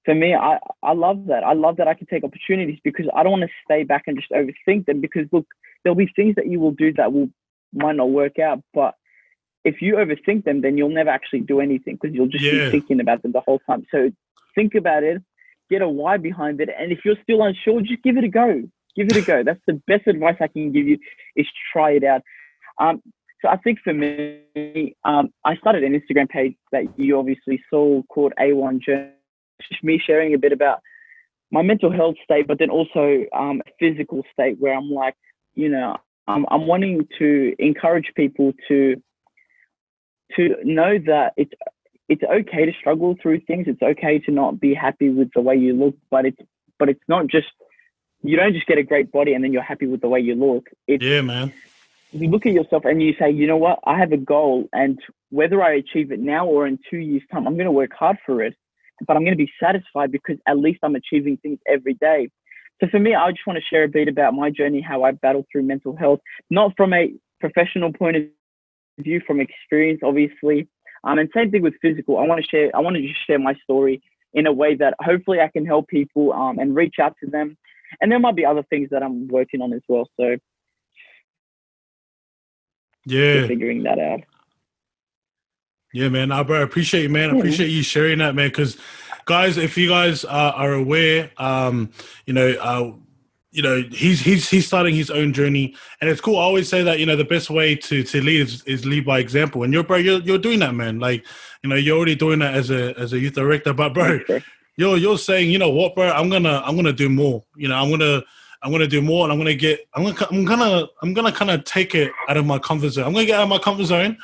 for me, I love that. I love that I can take opportunities because I don't want to stay back and just overthink them, because look, there'll be things that you will do that might not work out. But if you overthink them, then you'll never actually do anything because you'll just be thinking about them the whole time. So think about it, get a why behind it. And if you're still unsure, just give it a go. Give it a go. That's the best advice I can give you, is try it out. So I think for me, I started an Instagram page that you obviously saw called A1 Journey. Just me sharing a bit about my mental health state, but then also a physical state where I'm like, I'm wanting to encourage people to know that it's okay to struggle through things. It's okay to not be happy with the way you look, but it's not just you don't just get a great body and then you're happy with the way you look. Yeah, man. You look at yourself and you say, you know what, I have a goal, and whether I achieve it now or in 2 years' time, I'm going to work hard for it, but I'm going to be satisfied because at least I'm achieving things every day. So for me, I just want to share a bit about my journey, how I battled through mental health, not from a professional point of view, from experience, obviously. And same thing with physical. I want to just share my story in a way that hopefully I can help people and reach out to them. And there might be other things that I'm working on as well. So yeah, figuring that out. Yeah, man. Bro, I appreciate you, man. I appreciate you sharing that, man. Because, guys, if you guys are aware, he's starting his own journey, and it's cool. I always say that the best way to lead is lead by example, and you're doing that, man. Like, you're already doing that as a youth director. But, bro, you're saying, you know what, bro? I'm gonna do more. I'm gonna do more, and I'm gonna kind of take it out of my comfort zone. I'm gonna get out of my comfort zone.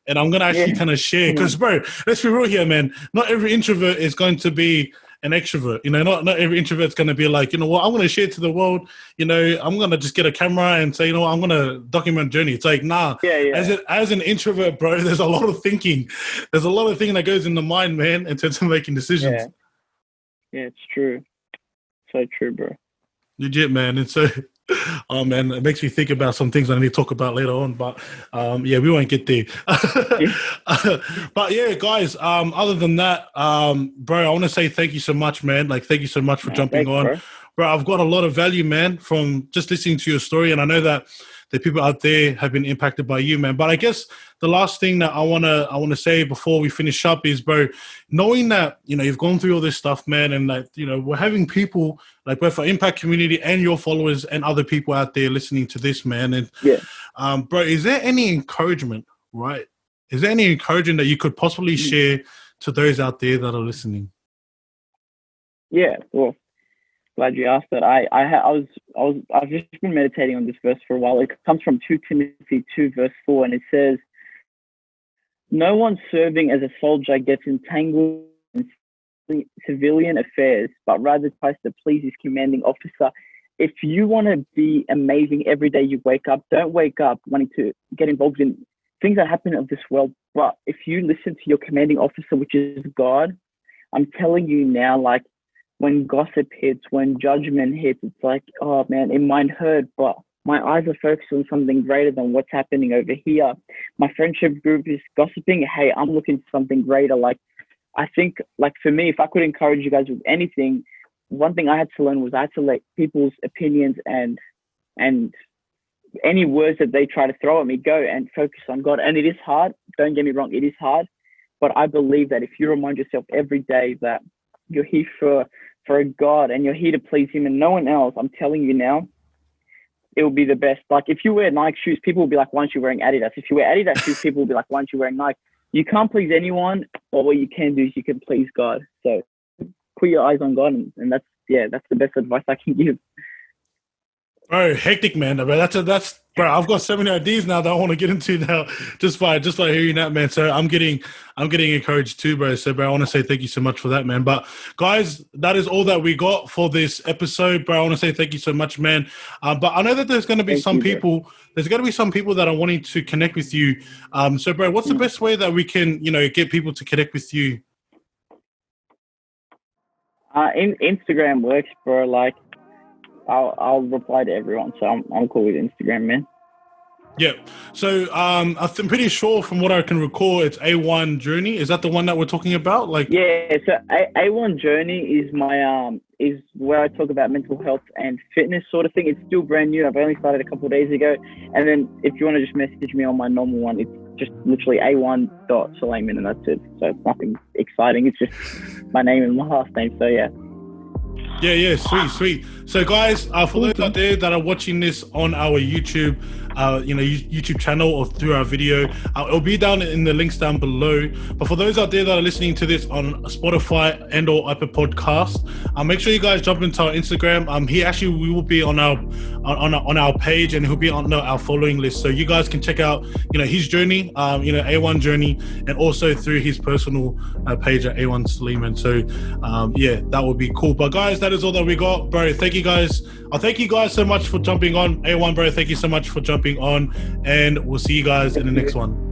And I'm going to actually kind of share. Because, bro, let's be real here, man. Not every introvert is going to be an extrovert. Not every introvert is going to be like, you know what, I'm going to share to the world. I'm going to just get a camera and say, I'm going to document journey. It's like, nah. As an introvert, bro, there's a lot of thinking. There's a lot of thinking that goes in the mind, man, in terms of making decisions. Yeah, it's true. So true, bro. Legit, man. And so... Oh man, it makes me think about some things I need to talk about later on, but we won't get there. But yeah, guys, other than that, bro, I want to say thank you so much, man. Like, thank you so much for jumping on. Bro, I've got a lot of value, man, from just listening to your story, and I know that the people out there have been impacted by you, man. But I guess the last thing that I wanna say before we finish up is, bro, knowing that you've gone through all this stuff, man, and that we're having people like both our impact community and your followers and other people out there listening to this, man. And bro, is there any encouragement, right? Is there any encouragement that you could possibly share to those out there that are listening? Yeah, well, glad you asked that. I've just been meditating on this verse for a while. It comes from 2 Timothy 2 verse 4, and it says, "No one serving as a soldier gets entangled in civilian affairs, but rather tries to please his commanding officer." If you want to be amazing every day you wake up, don't wake up wanting to get involved in things that happen of this world. But if you listen to your commanding officer, which is God, I'm telling you now, like, when gossip hits, when judgment hits, it's like, oh man, it might hurt, but my eyes are focused on something greater than what's happening over here. My friendship group is gossiping. Hey, I'm looking for something greater. Like, I think, like, for me, if I could encourage you guys with anything, one thing I had to learn was I had to let people's opinions and any words that they try to throw at me go and focus on God. And it is hard. Don't get me wrong. It is hard. But I believe that if you remind yourself every day that you're here for a God and you're here to please him and no one else, I'm telling you now, it will be the best. Like, if you wear Nike shoes, people will be like, why aren't you wearing Adidas? If you wear Adidas shoes, people will be like, why aren't you wearing Nike? You can't please anyone, but what you can do is you can please God. So put your eyes on God, and that's the best advice I can give. Bro, hectic, man. That's bro. I've got so many ideas now that I want to get into now, just by hearing that, man. So I'm getting encouraged too, bro. So, bro, I want to say thank you so much for that, man. But guys, that is all that we got for this episode, bro. I want to say thank you so much, man. But I know that there's going to be some people. There's going to be some people that are wanting to connect with you. So, bro, what's the best way that we can, get people to connect with you? Instagram works, bro. Like, I'll reply to everyone, so I'm cool with Instagram, man. Yeah. So I'm pretty sure from what I can recall, it's Aywan Journey. Is that the one that we're talking about? Like, yeah. So Aywan Journey is my is where I talk about mental health and fitness sort of thing. It's still brand new. I've only started a couple of days ago. And then if you want to just message me on my normal one, it's just literally Aywan.Suleiman, and that's it. So it's nothing exciting. It's just my name and my last name. So yeah. Yeah, sweet. So, guys, for those out there that are watching this on our YouTube, YouTube channel or through our video, it'll be down in the links down below. But for those out there that are listening to this on Spotify and/or Apple Podcast, make sure you guys jump into our Instagram. We will be on our page, and he'll be on our following list, so you guys can check out his journey, Aywan Journey, and also through his personal page at Aywan Suleiman. So that would be cool. But guys, that is all that we got, bro. Thank you guys. I'll thank you guys so much for jumping on. A1, bro, thank you so much for jumping on, and we'll see you guys in the next one.